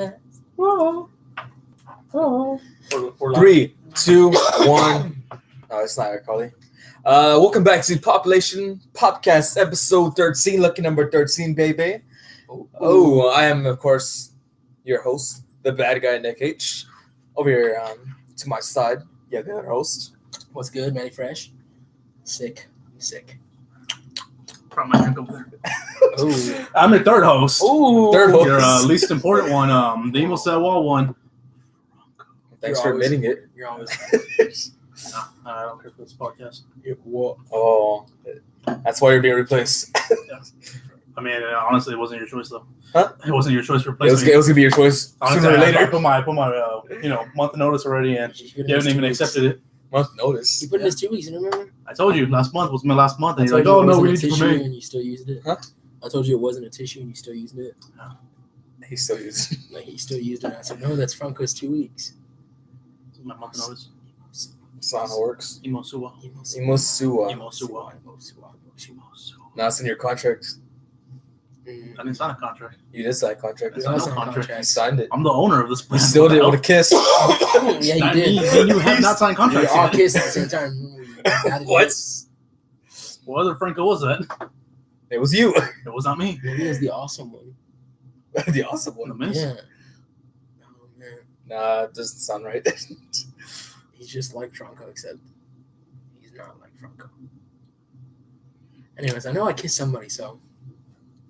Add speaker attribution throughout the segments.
Speaker 1: POPcast. Oh.
Speaker 2: 3, 2, 1. No, it's not Carly. Welcome back to POP-ulation POPcast episode 13, lucky number 13, baby. Oh, I am, of course, your host, the bad guy, Nick H. Over here to my side, yeah, the other host.
Speaker 1: What's good, Manny Fresh? Sick.
Speaker 3: From my drink over there. I'm the third host.
Speaker 2: Ooh, third host.
Speaker 3: Your least important one. The emo set wall one.
Speaker 2: Thanks for admitting it.
Speaker 1: You're always.
Speaker 3: I don't care for this podcast.
Speaker 2: Oh, that's why you're being replaced.
Speaker 3: I mean, honestly, it wasn't your choice though.
Speaker 2: Huh?
Speaker 3: It wasn't your choice to replace me.
Speaker 2: It was gonna be your choice.
Speaker 3: Honestly,
Speaker 2: sooner or later.
Speaker 3: I put my month notice already, and you haven't even accepted it.
Speaker 2: Month notice.
Speaker 1: You put in this 2 weeks, you remember?
Speaker 3: I told you last month was my last month, and
Speaker 1: I
Speaker 3: you're like,
Speaker 1: told you
Speaker 3: "Oh
Speaker 1: it
Speaker 3: no, we
Speaker 1: wasn't
Speaker 3: need
Speaker 1: a
Speaker 3: it for
Speaker 1: tissue
Speaker 3: me."
Speaker 1: and you still used it.
Speaker 2: Huh?
Speaker 1: I told you it wasn't a tissue and you still used it.
Speaker 2: He still used it.
Speaker 1: Like he still used it. I said, no, that's Franco's 2 weeks.
Speaker 3: My month notice.
Speaker 2: That's not how it works.
Speaker 3: Emo Suwa.
Speaker 2: Imosua. Now it's in your contract.
Speaker 3: I didn't sign a contract.
Speaker 2: You did sign a contract.
Speaker 3: I signed no contract.
Speaker 2: You signed it.
Speaker 3: I'm the owner of this
Speaker 2: You
Speaker 3: place.
Speaker 2: still did it with a kiss.
Speaker 1: Yeah, you did.
Speaker 3: You have not signed
Speaker 1: We
Speaker 3: contracts
Speaker 1: all
Speaker 3: yet.
Speaker 1: kissed at the same time.
Speaker 2: What?
Speaker 3: What other Franco was that?
Speaker 2: It was you.
Speaker 3: It was not me.
Speaker 1: Maybe it was the awesome one.
Speaker 2: The awesome one.
Speaker 3: The miss.
Speaker 1: Yeah. Oh, man.
Speaker 2: Nah, it doesn't sound right.
Speaker 1: He's just like Franco, except he's not like Franco. Anyways, I know I kissed somebody, so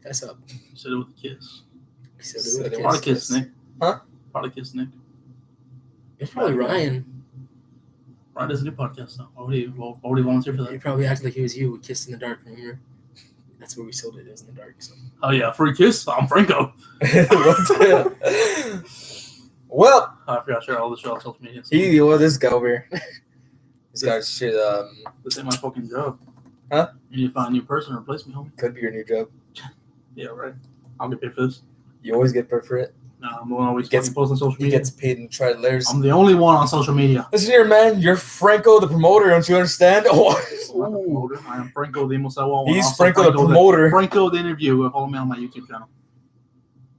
Speaker 1: fess up.
Speaker 3: You said it with a kiss.
Speaker 1: You said it with a
Speaker 3: Probably
Speaker 1: kiss.
Speaker 3: kiss Nick.
Speaker 2: Huh?
Speaker 3: Probably kiss Nick.
Speaker 1: It's probably Ryan.
Speaker 3: Ryan doesn't do podcasts though. Why would he volunteer for
Speaker 1: He
Speaker 3: that?
Speaker 1: probably acted like he was you. We kissed in the dark, remember? That's where we sold it. It was in the dark. So.
Speaker 3: Oh yeah, free kiss. I'm Franco.
Speaker 2: Well,
Speaker 3: I forgot to share all the shit on social media. So
Speaker 2: this guy over here. This guy's shit.
Speaker 3: this ain't my fucking job.
Speaker 2: Huh?
Speaker 3: You need to find a new person to replace me, homie.
Speaker 2: Could be your new job.
Speaker 3: Yeah, right. I'll get paid for this.
Speaker 2: You always get paid for it.
Speaker 3: No, I'm the one always
Speaker 2: Gets-
Speaker 3: fucking posting on social
Speaker 2: He
Speaker 3: media.
Speaker 2: gets paid in tried letters.
Speaker 3: I'm the only one on social media.
Speaker 2: Listen here, man. You're Franco the promoter. Don't you understand? Oh,
Speaker 3: I'm not the promoter. I am Franco the Emo Sawa.
Speaker 2: he's Franco the promoter.
Speaker 3: Franco the interview. Follow me on my YouTube channel.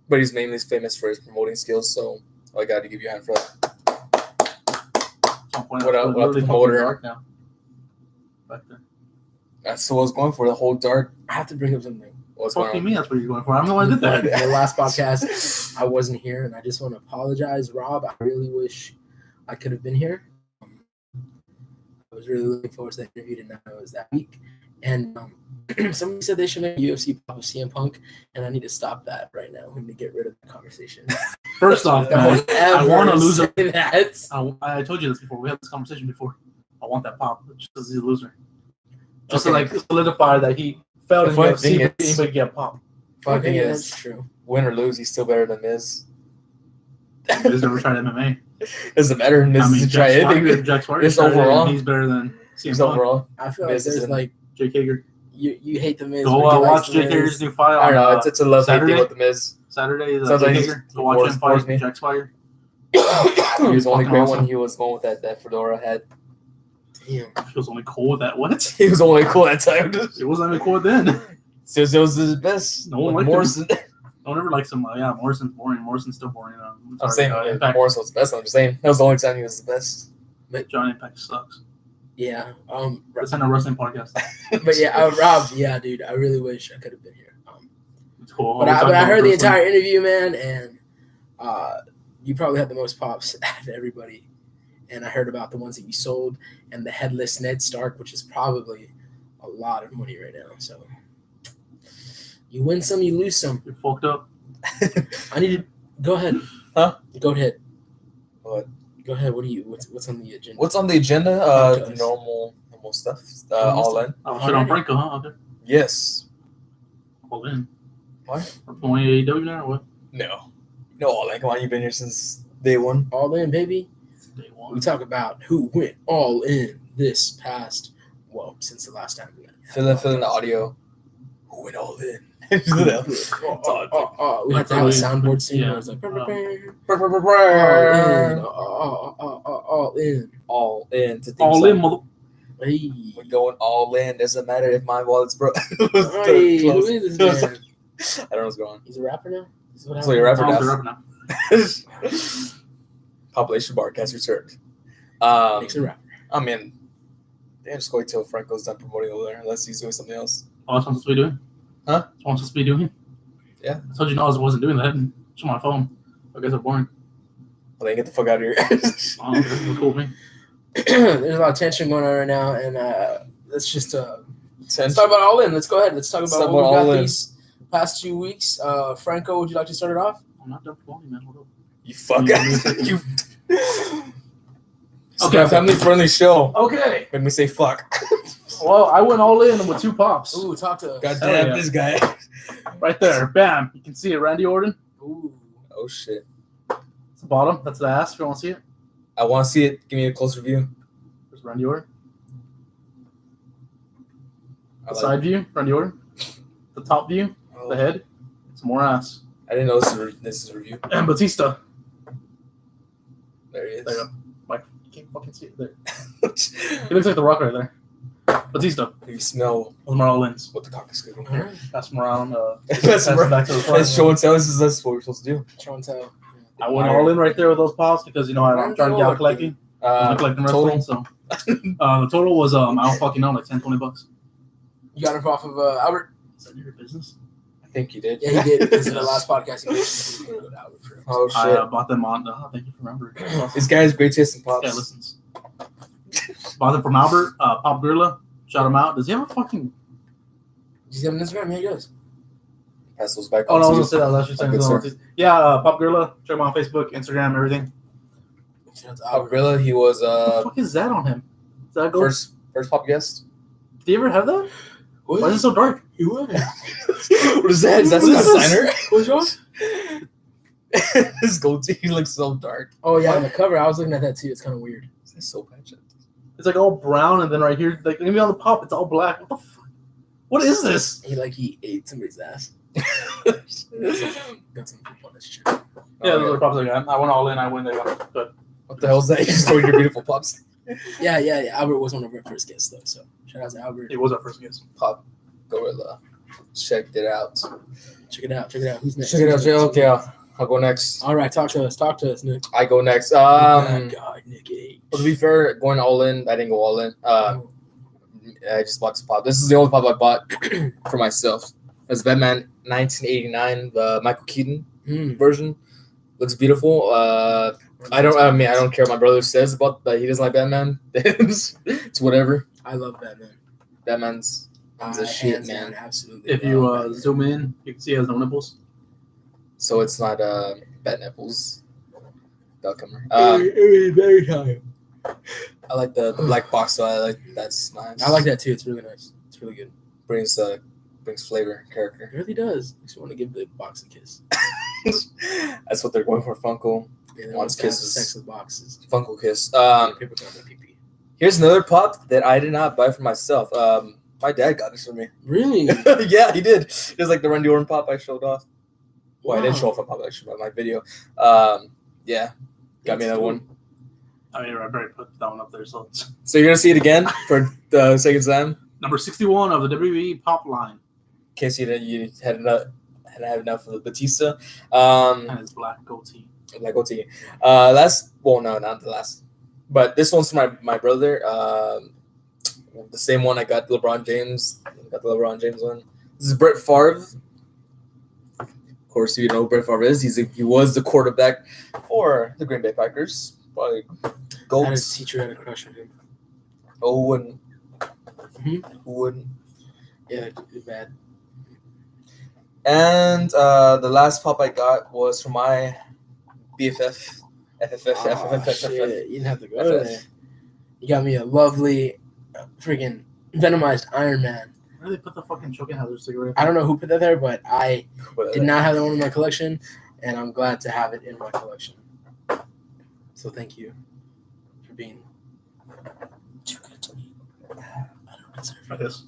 Speaker 2: But he's mainly famous for his promoting skills, so I got to give you a hand for that.
Speaker 3: At some point,
Speaker 2: What
Speaker 3: it's
Speaker 2: up,
Speaker 3: literally
Speaker 2: promoter?
Speaker 3: fucking dark now. Back there.
Speaker 2: That's what I was going for. The whole dark.
Speaker 1: I have to bring up something.
Speaker 2: What's
Speaker 3: Fuck
Speaker 2: going
Speaker 3: you
Speaker 2: on?
Speaker 3: mean that's what you're going for? I'm the one that did that.
Speaker 1: The last podcast, I wasn't here, and I just want to apologize, Rob. I really wish I could have been here. I was really looking forward to that interview, and now it was that week. And somebody said they should make a UFC pop of CM Punk, and I need to stop that right now. We need to get rid of that conversation.
Speaker 3: First off, man, I want to lose it.
Speaker 1: That.
Speaker 3: I told you this before. We had this conversation before. I want that pop just because he's a loser. Just
Speaker 2: Okay.
Speaker 3: to solidify that he failed in
Speaker 2: The funny
Speaker 3: UFC,
Speaker 2: thing
Speaker 3: but
Speaker 2: is-
Speaker 3: anybody get pop.
Speaker 2: Funny thing
Speaker 1: Yeah,
Speaker 2: is,
Speaker 1: that's true.
Speaker 2: win or lose, he's still better than Miz.
Speaker 3: He's never tried MMA.
Speaker 2: Doesn't matter. Miz
Speaker 3: I mean,
Speaker 2: to try anything.
Speaker 3: Jack Swagger
Speaker 2: Just
Speaker 3: tried it, and
Speaker 2: overall.
Speaker 3: he's better than CM
Speaker 2: Just
Speaker 3: Punk.
Speaker 2: overall.
Speaker 1: I feel
Speaker 2: Miz
Speaker 1: like there's
Speaker 2: isn't-
Speaker 1: like
Speaker 3: Jake Hager.
Speaker 1: you hate the Miz.
Speaker 3: Go
Speaker 1: but he likes
Speaker 3: watch
Speaker 1: the
Speaker 3: Jake
Speaker 1: Miz.
Speaker 3: Hager's new fight
Speaker 2: I don't know.
Speaker 3: on
Speaker 2: It's a love hate
Speaker 3: Saturday?
Speaker 2: thing with the Miz.
Speaker 3: Saturday.
Speaker 2: Sounds like
Speaker 3: Jake
Speaker 2: he's-
Speaker 3: Hager. Go watch him
Speaker 2: bores
Speaker 3: fight
Speaker 2: me.
Speaker 3: Jack Swagger.
Speaker 2: He was only
Speaker 3: Fucking
Speaker 2: great
Speaker 3: awesome.
Speaker 2: when he was going with that fedora hat.
Speaker 1: Damn.
Speaker 3: He was only cool with that. What?
Speaker 2: He was only cool that time.
Speaker 3: It wasn't even cool then.
Speaker 2: It was his best.
Speaker 3: No one
Speaker 2: Like
Speaker 3: liked him.
Speaker 2: Morrison.
Speaker 3: Don't ever like some. Yeah, Morrison's boring. Morrison's still boring.
Speaker 2: I'm saying
Speaker 3: Impact.
Speaker 2: Morrison was the best. I'm just saying that was the only time he was the best.
Speaker 3: John Impact sucks.
Speaker 1: Yeah.
Speaker 3: It's not a wrestling podcast.
Speaker 1: But yeah, Rob. Yeah, dude. I really wish I could have been here.
Speaker 3: It's cool.
Speaker 1: But I heard the entire interview, man, and you probably had the most pops out of everybody. And I heard about the ones that you sold and the headless Ned Stark, which is probably a lot of money right now. So you win some, you lose some.
Speaker 3: You're fucked up.
Speaker 1: I need to go ahead.
Speaker 2: Huh?
Speaker 1: Go ahead.
Speaker 2: What?
Speaker 1: Go ahead. What's on the agenda?
Speaker 2: What's on the agenda?
Speaker 1: Podcast.
Speaker 2: Normal stuff.
Speaker 1: Normal
Speaker 2: All
Speaker 1: stuff.
Speaker 2: in.
Speaker 3: Oh, shit on Franco, huh? Okay.
Speaker 2: Yes.
Speaker 3: All in.
Speaker 2: What?
Speaker 3: We're going AEW now or what?
Speaker 2: No. No, all in. Come on, you've been here since day one.
Speaker 1: All in, baby.
Speaker 3: Day one.
Speaker 1: We talk about who went all in this past, since the last time we got
Speaker 2: Fill in the audio. Who went all in?
Speaker 1: We have to have a soundboard scene where it's like all in.
Speaker 2: All in. To theme
Speaker 3: All
Speaker 2: song.
Speaker 3: in, mother.
Speaker 1: Hey,
Speaker 2: We're going all in. Doesn't matter if my wallet's broke.
Speaker 1: hey, who is this man?
Speaker 2: I don't know what's going on.
Speaker 1: He's a rapper now. This is what
Speaker 2: So you're a rapper
Speaker 3: Oh,
Speaker 2: now.
Speaker 3: they're up now.
Speaker 2: Population Podcast returned.
Speaker 1: Makes it rapper.
Speaker 2: I mean, they just wait till Franco's done promoting over there, unless he's doing something else.
Speaker 3: Oh, that's what I'm supposed to be doing?
Speaker 2: Huh?
Speaker 3: That's what I'm supposed to be doing?
Speaker 2: Yeah.
Speaker 3: I told you I wasn't doing that. It's on my phone. I guess I'm boring.
Speaker 2: Well, then get the fuck out of here.
Speaker 3: Oh, okay. That's cool with me.
Speaker 1: There's a lot of tension going on right now, and let's just let's talk about All In. Let's go ahead. Let's talk about what we got these past 2 weeks. Franco, would you like to start it off?
Speaker 3: I'm not done promoting, man. Hold up.
Speaker 2: You fuck. You.
Speaker 3: Okay.
Speaker 2: Family friendly show.
Speaker 3: Okay.
Speaker 2: Made me say fuck.
Speaker 3: Well, I went all in with 2 pops.
Speaker 1: Ooh, talk to us.
Speaker 2: God damn
Speaker 3: yeah.
Speaker 2: this guy.
Speaker 3: Right there. Bam. You can see it. Randy Orton.
Speaker 1: Ooh.
Speaker 2: Oh shit.
Speaker 3: It's the bottom. That's the ass. If you want to see it.
Speaker 2: I want to see it. Give me a closer view.
Speaker 3: There's Randy Orton.
Speaker 2: I
Speaker 3: The
Speaker 2: like
Speaker 3: side view. Randy Orton. The top view.
Speaker 2: Oh,
Speaker 3: The head. It's more ass.
Speaker 2: I didn't know this is a review.
Speaker 3: And Batista.
Speaker 2: There he is.
Speaker 3: There you go. Mike, you can't fucking see it there. He looks like the Rock right there. Batista.
Speaker 2: You smell
Speaker 3: Those are all ins.
Speaker 2: what the cock is cooking.
Speaker 3: Pass them around.
Speaker 2: That's
Speaker 3: pass them back to the front.
Speaker 2: show and tell. This is what we're supposed to do.
Speaker 1: Show and tell.
Speaker 3: I went all in right there with those pops because I'm trying to get out collecting. I'm collecting
Speaker 2: total.
Speaker 3: wrestling, so the total was I don't fucking know, like $10-20.
Speaker 1: You got it off of Albert?
Speaker 3: Is that your business?
Speaker 2: I think you did.
Speaker 1: Yeah, he did. Because in the last podcast, he was going to go to Albert for him.
Speaker 2: Oh shit.
Speaker 3: I bought them on. Thank you for remembering.
Speaker 2: This guy has great taste in pops.
Speaker 3: Yeah, listens. Bought them from Albert. Pop Gorilla. Shout him out. Does he have a fucking?
Speaker 1: Does he have an Instagram? Yeah, he does.
Speaker 2: Pass those back.
Speaker 3: Oh no, I
Speaker 2: on
Speaker 3: was
Speaker 2: to
Speaker 3: gonna say that last
Speaker 2: Good
Speaker 3: year. Yeah, Pop Gorilla. Check him out on Facebook, Instagram, everything.
Speaker 1: Shout out to
Speaker 2: Pop
Speaker 1: Albert.
Speaker 2: Gorilla, he was
Speaker 3: What the fuck is that on him? Is that a gold?
Speaker 2: first pop guest.
Speaker 3: Do you ever have that? Why is it so dark?
Speaker 1: He would.
Speaker 2: What is that? Is that
Speaker 3: What is
Speaker 2: Scott
Speaker 3: this?
Speaker 2: Steiner?
Speaker 1: What's yours?
Speaker 2: His goatee looks so dark.
Speaker 1: Oh, yeah, on the cover. I was looking at that, too. It's kind of weird.
Speaker 2: It's so patched.
Speaker 3: It's like all brown, and then right here, like maybe on the pop, it's all black. What the fuck? What is this?
Speaker 1: He ate somebody's ass. Got some people on this shit.
Speaker 3: Yeah, those are the pops I got. I went all in. I win. They got good.
Speaker 2: What the hell is that? You just told your beautiful pops.
Speaker 1: Yeah. Albert was one of our first guests, though. So shout out to Albert.
Speaker 3: It was our first guest.
Speaker 2: Pop Gorilla. Checked it out.
Speaker 1: Check it out. Who's next?
Speaker 2: Check it out, Jay. Okay, I'll go next.
Speaker 1: All right, talk to us, Nick.
Speaker 2: I go next.
Speaker 1: God, Nick H.
Speaker 2: Well, to be fair, going all in, I didn't go all in. I just bought this pop. This is the only pop I bought for myself. It's Batman 1989, the Michael Keaton version. Looks beautiful. I don't care what my brother says about that. He doesn't like Batman. It's whatever.
Speaker 1: I love Batman.
Speaker 2: Batman's a shit,
Speaker 1: hands
Speaker 2: man.
Speaker 1: down, absolutely.
Speaker 3: If you zoom in, you can see he has no nipples.
Speaker 2: So it's not Bat Nipples. Duckhammer.
Speaker 1: Very time.
Speaker 2: I like the black box, so I like that's nice.
Speaker 1: I like that too. It's really nice. It's really good.
Speaker 2: Brings flavor, character.
Speaker 1: It really does. Makes you want to give the box a kiss.
Speaker 2: That's what they're going for. Funko
Speaker 1: Yeah,
Speaker 2: wants kisses.
Speaker 1: Sex with boxes.
Speaker 2: Funko kiss.
Speaker 1: Paper cup and pee-pee.
Speaker 2: Here's another pop that I did not buy for myself. My dad got this for me.
Speaker 1: Really?
Speaker 2: Yeah, he did. It was like the Randy Orton pop I showed off. Well, I didn't show off a pop actually, but my video. Yeah, got me that one.
Speaker 3: I mean, I already put that one up there. So it's
Speaker 2: So you're gonna see it again for the second time,
Speaker 3: number 61 of the WWE pop line.
Speaker 2: in case you hadn't had enough of the Batista.
Speaker 3: And his black goatee.
Speaker 2: Like OT. Not the last. But this one's for my brother. The same one I got LeBron James. Got the LeBron James one. This is Brett Favre. Of course, you know who Brett Favre is. He was the quarterback for the Green Bay Packers. Probably
Speaker 1: I had a
Speaker 2: GOATs.
Speaker 1: teacher had a crush on him.
Speaker 2: Oh, wouldn't.
Speaker 1: Mhm.
Speaker 2: Who wouldn't?
Speaker 1: Yeah, it's bad.
Speaker 2: And the last pop I got was from my BFF.
Speaker 1: Oh, shit. You didn't have to go there. You got me a lovely, freaking venomized Iron Man.
Speaker 3: Where did they put the fucking choking hazard cigarette?
Speaker 1: I don't know who put that there, but I did not have that one in my collection, and I'm glad to have it in my collection. So thank you for being too good to me. I don't deserve
Speaker 3: Like this.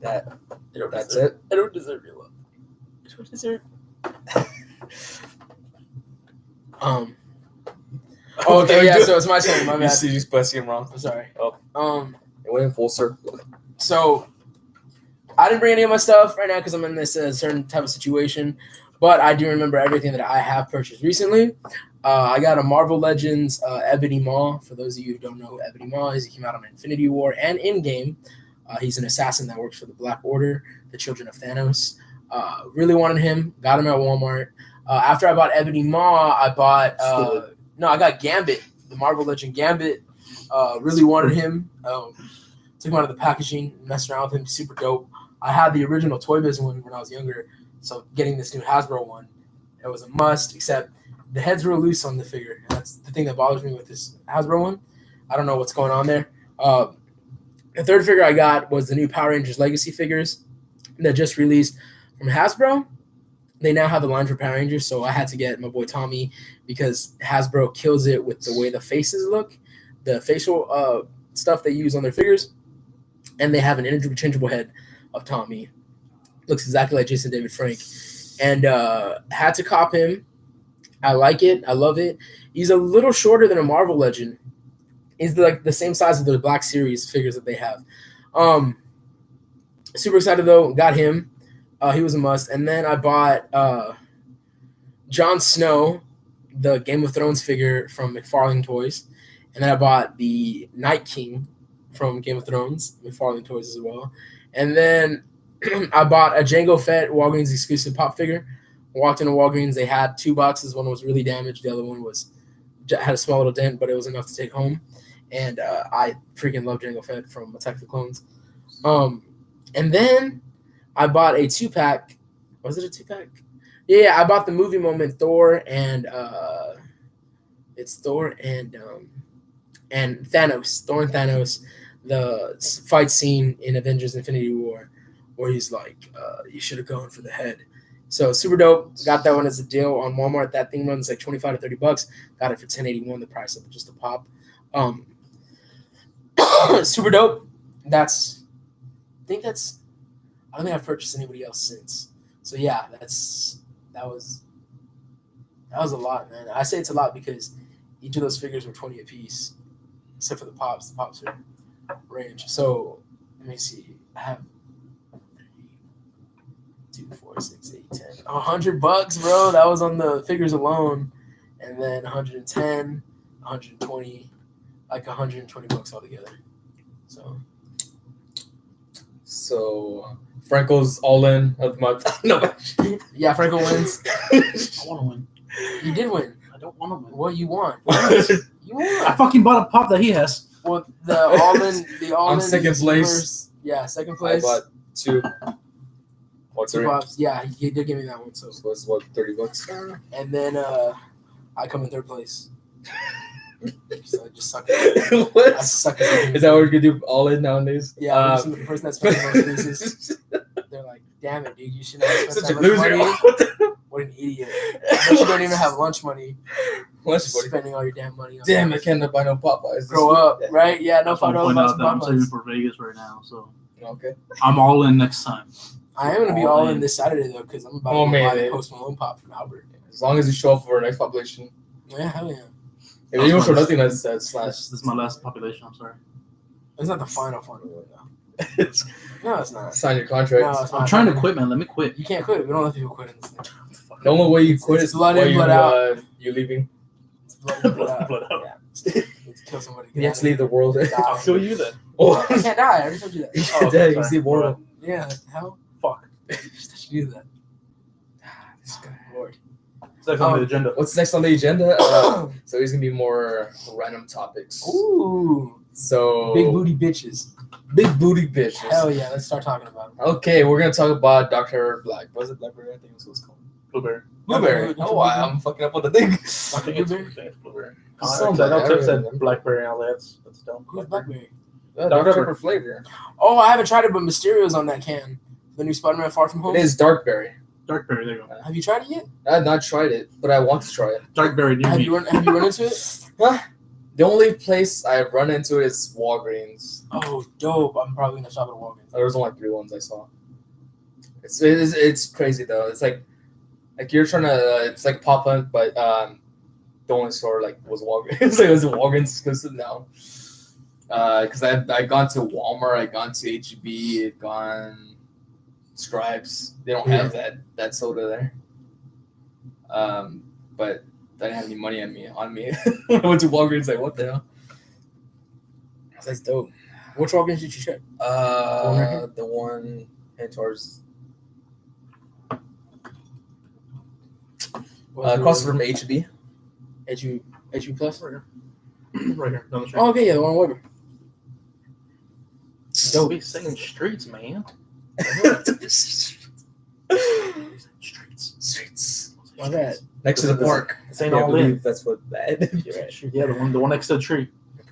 Speaker 2: That's it.
Speaker 1: I don't deserve your love. I don't deserve. Oh, okay, yeah. So it's my turn. My
Speaker 2: You
Speaker 1: bad.
Speaker 2: see, you pressing him wrong.
Speaker 1: I'm sorry.
Speaker 2: Oh. It went in full circle.
Speaker 1: So I didn't bring any of my stuff right now because I'm in this certain type of situation. But I do remember everything that I have purchased recently. I got a Marvel Legends Ebony Maw. For those of you who don't know who Ebony Maw is, he came out on Infinity War and in-game. He's an assassin that works for the Black Order, the Children of Thanos. Really wanted him. Got him at Walmart. After I bought Ebony Maw, I got Gambit, the Marvel Legend Gambit. Really wanted him. Took him out of the packaging, messed around with him. Super dope. I had the original Toy Biz one when I was younger, so getting this new Hasbro one, it was a must, except the heads were loose on the figure. And that's the thing that bothers me with this Hasbro one. I don't know what's going on there. The third figure I got was the new Power Rangers Legacy figures that just released from Hasbro. They now have the line for Power Rangers, so I had to get my boy Tommy because Hasbro kills it with the way the faces look, the facial stuff they use on their figures, and they have an interchangeable head of Tommy. Looks exactly like Jason David Frank, and had to cop him. I like it. I love it. He's a little shorter than a Marvel Legend. He's like the same size of the Black Series figures that they have. Super excited though. Got him. He was a must. And then I bought Jon Snow, the Game of Thrones figure from McFarlane Toys. And then I bought the Night King from Game of Thrones, McFarlane Toys as well. And then I bought a Jango Fett Walgreens exclusive pop figure. Walked into Walgreens. They had two boxes. One was really damaged. The other one had a small little dent, but it was enough to take home. And I freaking love Jango Fett from Attack of the Clones. And then I bought a 2-pack. Was it a 2-pack? Yeah, I bought the movie moment Thor and it's Thor and Thanos. Thor and Thanos, the fight scene in Avengers Infinity War where he's like, you should have gone for the head. So super dope. Got that one as a deal on Walmart. That thing runs like $25 to $30. Got it for $10.81, the price of just a pop. Super dope. I don't think I've purchased anybody else since. So yeah, that was a lot, man. I say it's a lot because each of those figures were 20 apiece, except for the pops. The pops are range. So let me see. I have 2, 4, 6, 8, 10. $100, bro. That was on the figures alone. And then 110, 120, like $120 altogether.
Speaker 2: So Franco's all in of the month. No.
Speaker 1: Yeah, Franco wins.
Speaker 3: I want to win.
Speaker 1: You did win.
Speaker 3: I don't want to win.
Speaker 1: What you want? You want?
Speaker 3: I fucking bought a pop that he has.
Speaker 1: Well, the all-in.
Speaker 2: I'm second place.
Speaker 1: Yeah, second place.
Speaker 2: I bought 2. What's
Speaker 1: 2 pops. Yeah, he did give me that one. So
Speaker 2: it's what, $30?
Speaker 1: And then I come in third place. So I just suck it.
Speaker 2: What?
Speaker 1: I suck it.
Speaker 2: Is that what we're gonna do all in nowadays?
Speaker 1: Yeah, the person that's spending the most pieces. They're like, damn it, dude, you shouldn't have spent
Speaker 2: Such
Speaker 1: that
Speaker 2: a
Speaker 1: much
Speaker 2: loser.
Speaker 1: money. What an idiot. But you don't even have lunch money.
Speaker 2: Lunch money.
Speaker 1: Spending all your damn money on
Speaker 2: Damn, I
Speaker 1: lunch.
Speaker 2: can't buy no Popeyes.
Speaker 1: Grow up, right? Yeah, no
Speaker 3: I'm
Speaker 1: $5
Speaker 3: pointing
Speaker 1: bucks
Speaker 3: out that I'm saving
Speaker 1: Popeyes.
Speaker 3: for Vegas right now, so
Speaker 2: Okay.
Speaker 3: I'm all in next time.
Speaker 1: I am going to be
Speaker 3: All
Speaker 1: all
Speaker 3: in.
Speaker 1: in this Saturday, though, because I'm about
Speaker 2: Oh,
Speaker 1: to
Speaker 2: man.
Speaker 1: buy the Post Malone pop from Albert.
Speaker 2: As long as you show up for our next population.
Speaker 1: Yeah, hell yeah.
Speaker 2: If you don't show nothing, that's slash.
Speaker 3: This is my last population. I'm sorry.
Speaker 1: It's not the final one, though. No, it's not.
Speaker 2: Sign your contract.
Speaker 1: No, it's not.
Speaker 3: I'm trying to quit, man. Let me quit.
Speaker 1: You can't quit. We don't let people quit in this thing.
Speaker 2: The only way you quit
Speaker 1: It's
Speaker 2: is
Speaker 1: blood
Speaker 2: while
Speaker 1: in, blood out.
Speaker 2: you leaving.
Speaker 1: It's blood in, blood out.
Speaker 3: Blood out.
Speaker 1: Yeah. You have to kill somebody.
Speaker 2: You have to leave the world.
Speaker 3: I'll kill you then.
Speaker 2: Oh,
Speaker 1: I can't die. I already told you that.
Speaker 2: you
Speaker 3: Oh,
Speaker 2: dead. You
Speaker 3: sorry.
Speaker 2: see mortal.
Speaker 1: Yeah, hell?
Speaker 3: Fuck.
Speaker 1: Just do that.
Speaker 2: This guy.
Speaker 1: Lord.
Speaker 3: It's like on the agenda.
Speaker 2: What's next on the agenda? So he's gonna be more random topics.
Speaker 1: Ooh.
Speaker 2: So
Speaker 1: Big booty bitches.
Speaker 2: big booty bitches.
Speaker 1: Hell yeah, let's start talking about them.
Speaker 2: Okay, we're gonna talk about Dr. Black. Was it Blackberry? I think that's what it's called.
Speaker 3: Blueberry.
Speaker 2: Blueberry. Oh, I'm fucking up on the thing.
Speaker 3: I think it's blueberry.
Speaker 2: Sounds
Speaker 3: I know
Speaker 2: like
Speaker 3: Tim
Speaker 2: I
Speaker 3: said
Speaker 2: remember.
Speaker 3: blackberry and all that. That's dumb.
Speaker 1: Who's Blackberry?
Speaker 2: Dr.
Speaker 3: Pepper.
Speaker 2: Pepper flavor.
Speaker 1: Oh, I haven't tried it, but Mysterio's on that can. The new Spider-Man Far From Home.
Speaker 2: It is Darkberry.
Speaker 3: Darkberry, there you go.
Speaker 1: Have you tried it yet?
Speaker 2: I have not tried it, but I want to try it.
Speaker 3: Darkberry, near
Speaker 1: Have
Speaker 3: me.
Speaker 1: you run into it?
Speaker 2: The only place I've run into is Walgreens.
Speaker 1: Oh, dope. I'm probably going to shop at Walgreens.
Speaker 2: There was only 3 ones I saw. It's crazy though. It's like you're trying to. It's like Pop Hunt, but the only store was Walgreens. It was a Walgreens exclusive now. Because I gone to Walmart, I gone to HEB, I've gone Stripes. They don't have that soda there. But I didn't have any money on me. I went to Walgreens. Like, what the hell?
Speaker 1: That's dope. Which Walgreens did you check?
Speaker 2: The one heading towards across from HB.
Speaker 1: HB Plus?
Speaker 3: Right here. Down the street.
Speaker 1: Oh, okay, yeah, the one on Weber.
Speaker 3: Don't be saying streets, man. Streets.
Speaker 1: Why that?
Speaker 2: Next to the park.
Speaker 3: This ain't all in.
Speaker 2: That's what that.
Speaker 3: Yeah, the one next to the tree.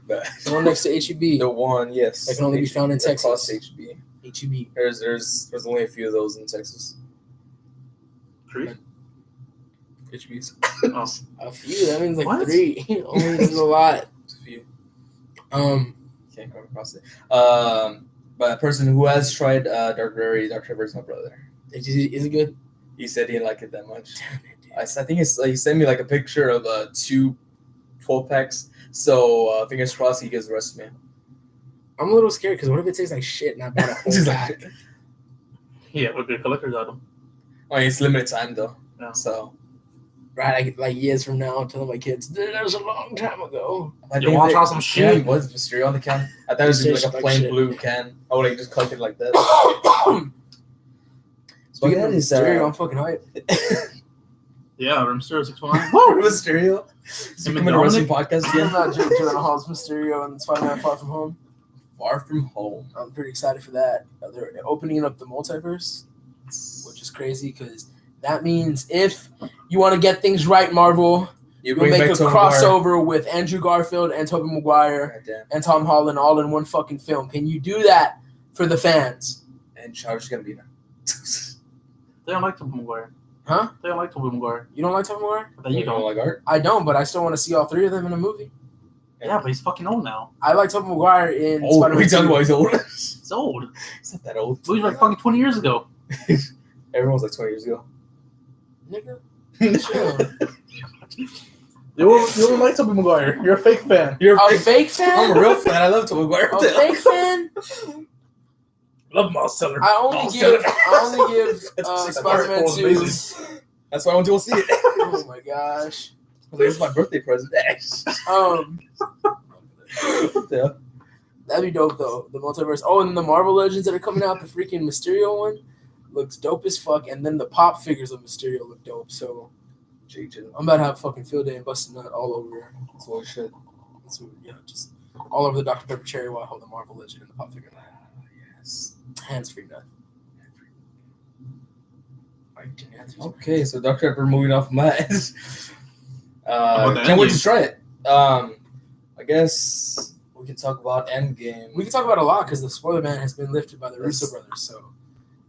Speaker 1: The one next to HEB.
Speaker 2: The one, yes.
Speaker 1: That can only be found in Texas.
Speaker 2: Across HB.
Speaker 1: HEB.
Speaker 2: There's only a few of those in Texas.
Speaker 3: Trees?
Speaker 2: HBs.
Speaker 3: Oh.
Speaker 1: A few. That means like
Speaker 3: What?
Speaker 1: 3. Only there's a lot.
Speaker 2: Just a few.
Speaker 1: Can't
Speaker 2: come across it. But a person who has tried Dark Pepper is my brother.
Speaker 1: Is it good?
Speaker 2: He said he didn't like it that much.
Speaker 1: Damn it, dude.
Speaker 2: I think he sent me like a picture of 2 12-packs. So fingers crossed he gives the rest to me.
Speaker 1: I'm a little scared because what if it tastes like shit and I bought a whole
Speaker 2: Just
Speaker 1: pack?
Speaker 3: Yeah, we're good collectors item.
Speaker 2: I mean, it's limited time though.
Speaker 3: Yeah.
Speaker 2: So.
Speaker 1: Right, like years from now, I'm telling my kids, dude, that was a long time ago.
Speaker 3: You want to try some shit?
Speaker 2: Yeah, was Mysterio on the can? I thought it was like a plain blue can. I would like just collect it like that.
Speaker 1: Speaking
Speaker 2: that
Speaker 1: of
Speaker 2: is,
Speaker 1: Mysterio, I'm fucking hype.
Speaker 3: Yeah, Mysterio 619.
Speaker 2: Woo! Mysterio. So
Speaker 3: Him
Speaker 2: come
Speaker 3: and
Speaker 2: in a wrestling
Speaker 3: Dominic?
Speaker 2: podcast
Speaker 1: I'm
Speaker 2: again.
Speaker 1: not Jake Gyllenhaal's Mysterio and Spider-Man Far From Home.
Speaker 2: Far From Home.
Speaker 1: I'm pretty excited for that. They're opening up the multiverse, which is crazy because that means if you want to get things right, Marvel, you'll make a crossover with Andrew Garfield and Tobey Maguire and Tom Holland all in one fucking film. Can you do that for the fans?
Speaker 2: And Charles is gonna be there.
Speaker 3: They don't like Tobey Maguire.
Speaker 1: Huh?
Speaker 3: They don't like Tobey Maguire.
Speaker 1: You don't like Tobey Maguire?
Speaker 3: But you don't.
Speaker 2: like art?
Speaker 1: I don't, but I still want to see all 3 of them in a movie.
Speaker 3: Yeah, but he's fucking old now.
Speaker 1: I like Tobey Maguire in
Speaker 2: Oh,
Speaker 1: Spider-Man
Speaker 2: we talking
Speaker 1: 2.
Speaker 2: about he's old.
Speaker 3: He's old.
Speaker 2: He's not that old.
Speaker 3: He was like fucking 20 years ago.
Speaker 2: Everyone's like 20 years ago.
Speaker 1: Nigga. Chill.
Speaker 3: You don't like Tobey Maguire. You're a fake fan.
Speaker 2: You're
Speaker 1: A fake fan?
Speaker 2: I'm a real fan. I love Tobey Maguire.
Speaker 1: A fake fan?
Speaker 3: Love Miles Teller.
Speaker 1: I only give Spider-Man 2.
Speaker 2: That's why I want to go see it.
Speaker 1: Oh my gosh.
Speaker 2: It's my birthday present.
Speaker 1: That'd be dope though. The multiverse. Oh, and then the Marvel Legends that are coming out, the freaking Mysterio one looks dope as fuck. And then the pop figures of Mysterio look dope. So I'm about to have a fucking field day and busting nut all over.
Speaker 2: Oh shit.
Speaker 1: So, just all over the Dr. Pepper cherry while I hold the Marvel Legend and the pop figure.
Speaker 2: Yes.
Speaker 1: Hands free nut.
Speaker 2: Okay, so Dr. Pepper moving off my head.
Speaker 3: About
Speaker 2: Can't wait
Speaker 3: Endgame?
Speaker 2: to try it. I guess we can talk about Endgame.
Speaker 1: We can talk about a lot because the spoiler ban has been lifted by the Russo brothers. So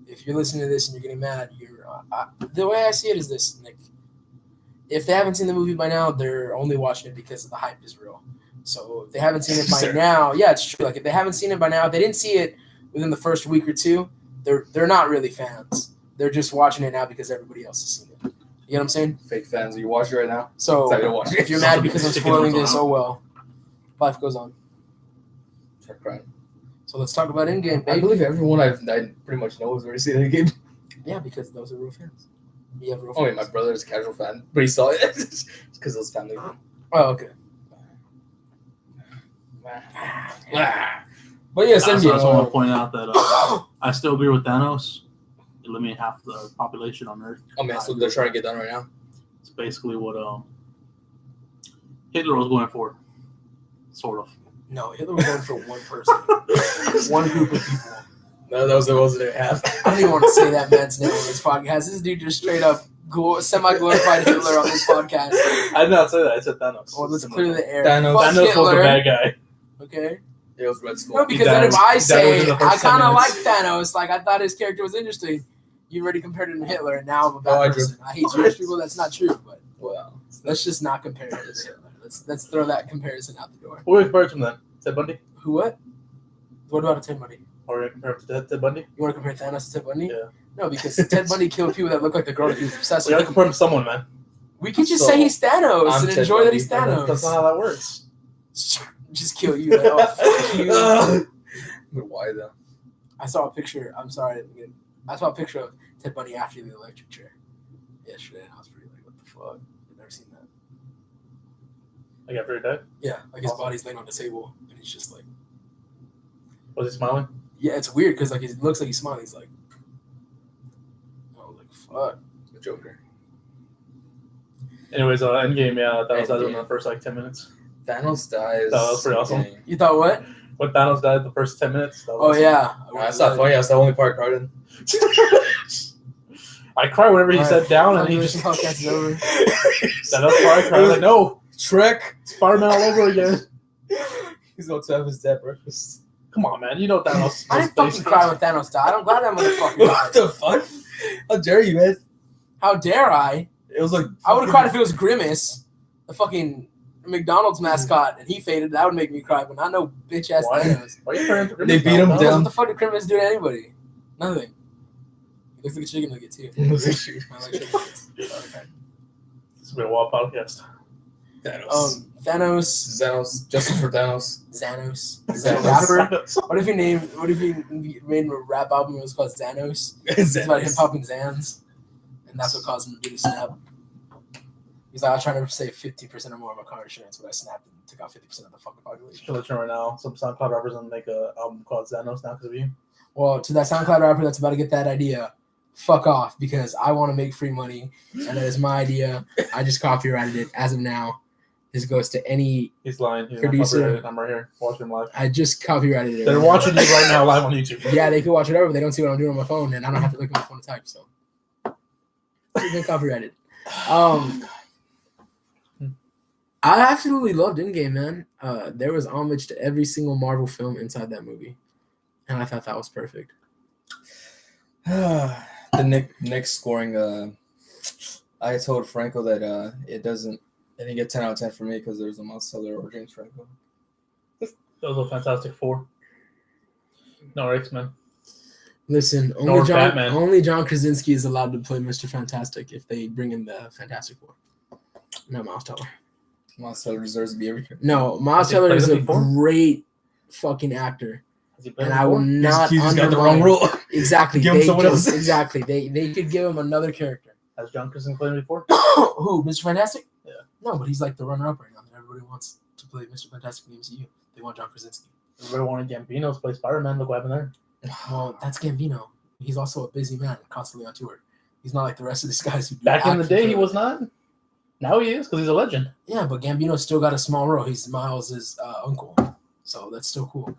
Speaker 1: if you're listening to this and you're getting mad, the way I see it is this, Nick. If they haven't seen the movie by now, they're only watching it because the hype is real. So if they haven't seen it by now, yeah, it's true. Like if they haven't seen it by now, if they didn't see it within the first week or two, they're not really fans. They're just watching it now because everybody else has seen it. You know what I'm saying?
Speaker 2: Fake fans, are you watching it right now?
Speaker 1: So
Speaker 2: Watch it.
Speaker 1: if you're mad because I'm spoiling this, oh well. Life goes on.
Speaker 2: Start crying.
Speaker 1: So let's talk about Endgame,
Speaker 2: I
Speaker 1: baby.
Speaker 2: believe everyone I pretty much know has already seen Endgame.
Speaker 1: Yeah, because those are real fans. You have real
Speaker 2: Oh, wait,
Speaker 1: fans.
Speaker 2: my brother's a casual fan, but he saw it because it was family.
Speaker 1: Oh, okay.
Speaker 2: But yes,
Speaker 3: I just want to
Speaker 2: Endgame.
Speaker 3: point out that I still agree with Thanos. Eliminate half the population on Earth.
Speaker 2: Oh man, so they're trying to get done right now.
Speaker 3: It's basically what Hitler was going for, sort of.
Speaker 1: No, Hitler was going for one person. One group of people.
Speaker 2: No, that wasn't their half.
Speaker 1: I don't even want to say that man's name on this podcast. This dude just straight up semi-glorified Hitler on this podcast.
Speaker 3: I did not say that. I said Thanos.
Speaker 1: Well, let's clear the air.
Speaker 2: Thanos.
Speaker 1: Fuck
Speaker 3: Thanos was
Speaker 1: Hitler.
Speaker 3: the bad guy.
Speaker 1: Okay?
Speaker 2: It was Red Skull.
Speaker 1: No, because
Speaker 3: died-
Speaker 1: then if I
Speaker 3: he died
Speaker 1: say
Speaker 3: within the
Speaker 1: I
Speaker 3: first 10
Speaker 1: kind of like
Speaker 3: minutes.
Speaker 1: Thanos, like I thought his character was interesting, you already compared him to Hitler, and now I'm a bad
Speaker 2: Oh, I do.
Speaker 1: person. I hate Jewish people. That's not true, but
Speaker 2: Wow.
Speaker 1: let's just not compare it to Hitler. Let's throw that comparison out the door.
Speaker 3: Who would compare him then? Ted Bundy?
Speaker 1: Who what? What about a Ted Bundy?
Speaker 3: Or would you compare him to Ted Bundy?
Speaker 1: You want to compare Thanos to Ted Bundy?
Speaker 3: Yeah.
Speaker 1: No, because Ted Bundy killed people that look like the girl that he was obsessed
Speaker 3: We gotta
Speaker 1: with.
Speaker 3: compare him to someone, man.
Speaker 1: We can just
Speaker 2: So,
Speaker 1: say he's Thanos
Speaker 2: I'm
Speaker 1: and
Speaker 2: Ted
Speaker 1: enjoy that he's
Speaker 2: Bundy.
Speaker 1: Thanos.
Speaker 3: That's not how that works.
Speaker 1: Just kill you. Like, oh, fuck you.
Speaker 2: But why though?
Speaker 1: I saw a picture. I'm sorry. I saw a picture of Ted Bundy after the electric chair yesterday, and I was pretty like, what the fuck. I've never seen that.
Speaker 3: Like after he died?
Speaker 1: Yeah, like his
Speaker 3: Awesome.
Speaker 1: body's laying on the table, and he's just like,
Speaker 3: Was he smiling?
Speaker 1: yeah, it's weird because like it looks like he's smiling. He's like, oh, like fuck.
Speaker 2: The Joker.
Speaker 3: Anyways, Endgame, yeah, that was
Speaker 2: Endgame.
Speaker 3: in the first like 10 minutes.
Speaker 2: Thanos dies.
Speaker 3: That was pretty awesome.
Speaker 2: Dang.
Speaker 1: You thought what?
Speaker 3: When Thanos died the first 10 minutes. That was
Speaker 1: Oh
Speaker 3: awesome.
Speaker 1: yeah.
Speaker 2: That's not funny. That's the only part I cried in.
Speaker 3: I cried whenever he sat down and he
Speaker 1: Population
Speaker 3: just.
Speaker 1: podcast is over.
Speaker 3: That's why I cried. I was like, no,
Speaker 2: Shrek.
Speaker 3: Spider-Man all over again.
Speaker 2: He's about to have his dead breakfast.
Speaker 3: Come on, man. You know Thanos.
Speaker 1: I didn't fucking cry when Thanos died. I'm glad that motherfucker
Speaker 2: What
Speaker 1: died.
Speaker 2: the fuck? How dare you, man?
Speaker 1: How dare I?
Speaker 2: It was like
Speaker 1: I would have cried if it was Grimace, the fucking McDonald's mascot, and he faded. That would make me cry, but not no bitch ass
Speaker 3: Why?
Speaker 1: Thanos.
Speaker 3: Why are you crying for
Speaker 2: They beat him
Speaker 3: Grimace?
Speaker 2: down.
Speaker 1: What the fuck did Grimace do to anybody? Nothing. He looks like a chicken nugget too. I like chicken nuggets. Okay.
Speaker 3: This will be a wild podcast.
Speaker 2: Thanos.
Speaker 1: Thanos,
Speaker 2: Xanos. Justice for Thanos.
Speaker 1: Xanos. Is
Speaker 2: Xanos.
Speaker 1: that a rapper? What if he made a rap album and it was called Xanos? It's about him popping Xans, and that's what caused him to really snap. He's like, I was trying to save 50% or more of my car insurance, but I snapped and took out 50% of the fucking population.
Speaker 3: I'll let you know right now. Some SoundCloud rappers gonna make an album called Xanos now because of you.
Speaker 1: Well, to that SoundCloud rapper that's about to get that idea, fuck off, because I want to make free money, and that is my idea. I just copyrighted it as of now. This goes to any
Speaker 3: He's lying. He's
Speaker 1: Producer.
Speaker 3: not copyrighted. I'm right here. Watch him live.
Speaker 1: I just copyrighted it.
Speaker 3: They're watching you right now live on YouTube.
Speaker 1: Yeah, they can watch whatever, but they don't see what I'm doing on my phone, and I don't have to look at my phone to type, so. It's been copyrighted. I absolutely loved Endgame, man. There was homage to every single Marvel film inside that movie, and I thought that was perfect.
Speaker 2: The Nick scoring. I told Franco that it didn't get 10 out of 10 for me because there's a Miles Teller or James Franco.
Speaker 3: That was a Fantastic Four. No X-Men.
Speaker 1: Listen,
Speaker 3: Nor Batman.
Speaker 1: only John Krasinski is allowed to play Mr. Fantastic if they bring in the Fantastic Four. No, Miles Teller.
Speaker 2: Miles Teller deserves to be every character.
Speaker 1: No, Miles
Speaker 3: Has he
Speaker 1: Teller
Speaker 3: played
Speaker 1: is
Speaker 3: it
Speaker 1: a
Speaker 3: before?
Speaker 1: great fucking actor,
Speaker 3: Has he played
Speaker 1: and I will
Speaker 3: before?
Speaker 1: not.
Speaker 2: He just got the
Speaker 1: undermine-
Speaker 2: wrong role.
Speaker 1: Exactly.
Speaker 2: Give him someone else.
Speaker 1: Exactly. They could give him another character.
Speaker 3: Has John Krasinski played before?
Speaker 1: Who? Mr. Fantastic?
Speaker 3: Yeah.
Speaker 1: No, but he's like the runner-up right now. That everybody wants to play Mr. Fantastic in the MCU. They want John Krasinski.
Speaker 3: Everybody wanted Gambino to play Spider-Man. Look what happened there.
Speaker 1: Well, that's Gambino. He's also a busy man, constantly on tour. He's not like the rest of these guys who do
Speaker 3: Back in the
Speaker 1: acting
Speaker 3: day, he
Speaker 1: for-
Speaker 3: was not. Now he is because he's a legend.
Speaker 1: Yeah, but Gambino still got a small role. He's Miles' uncle, so that's still cool.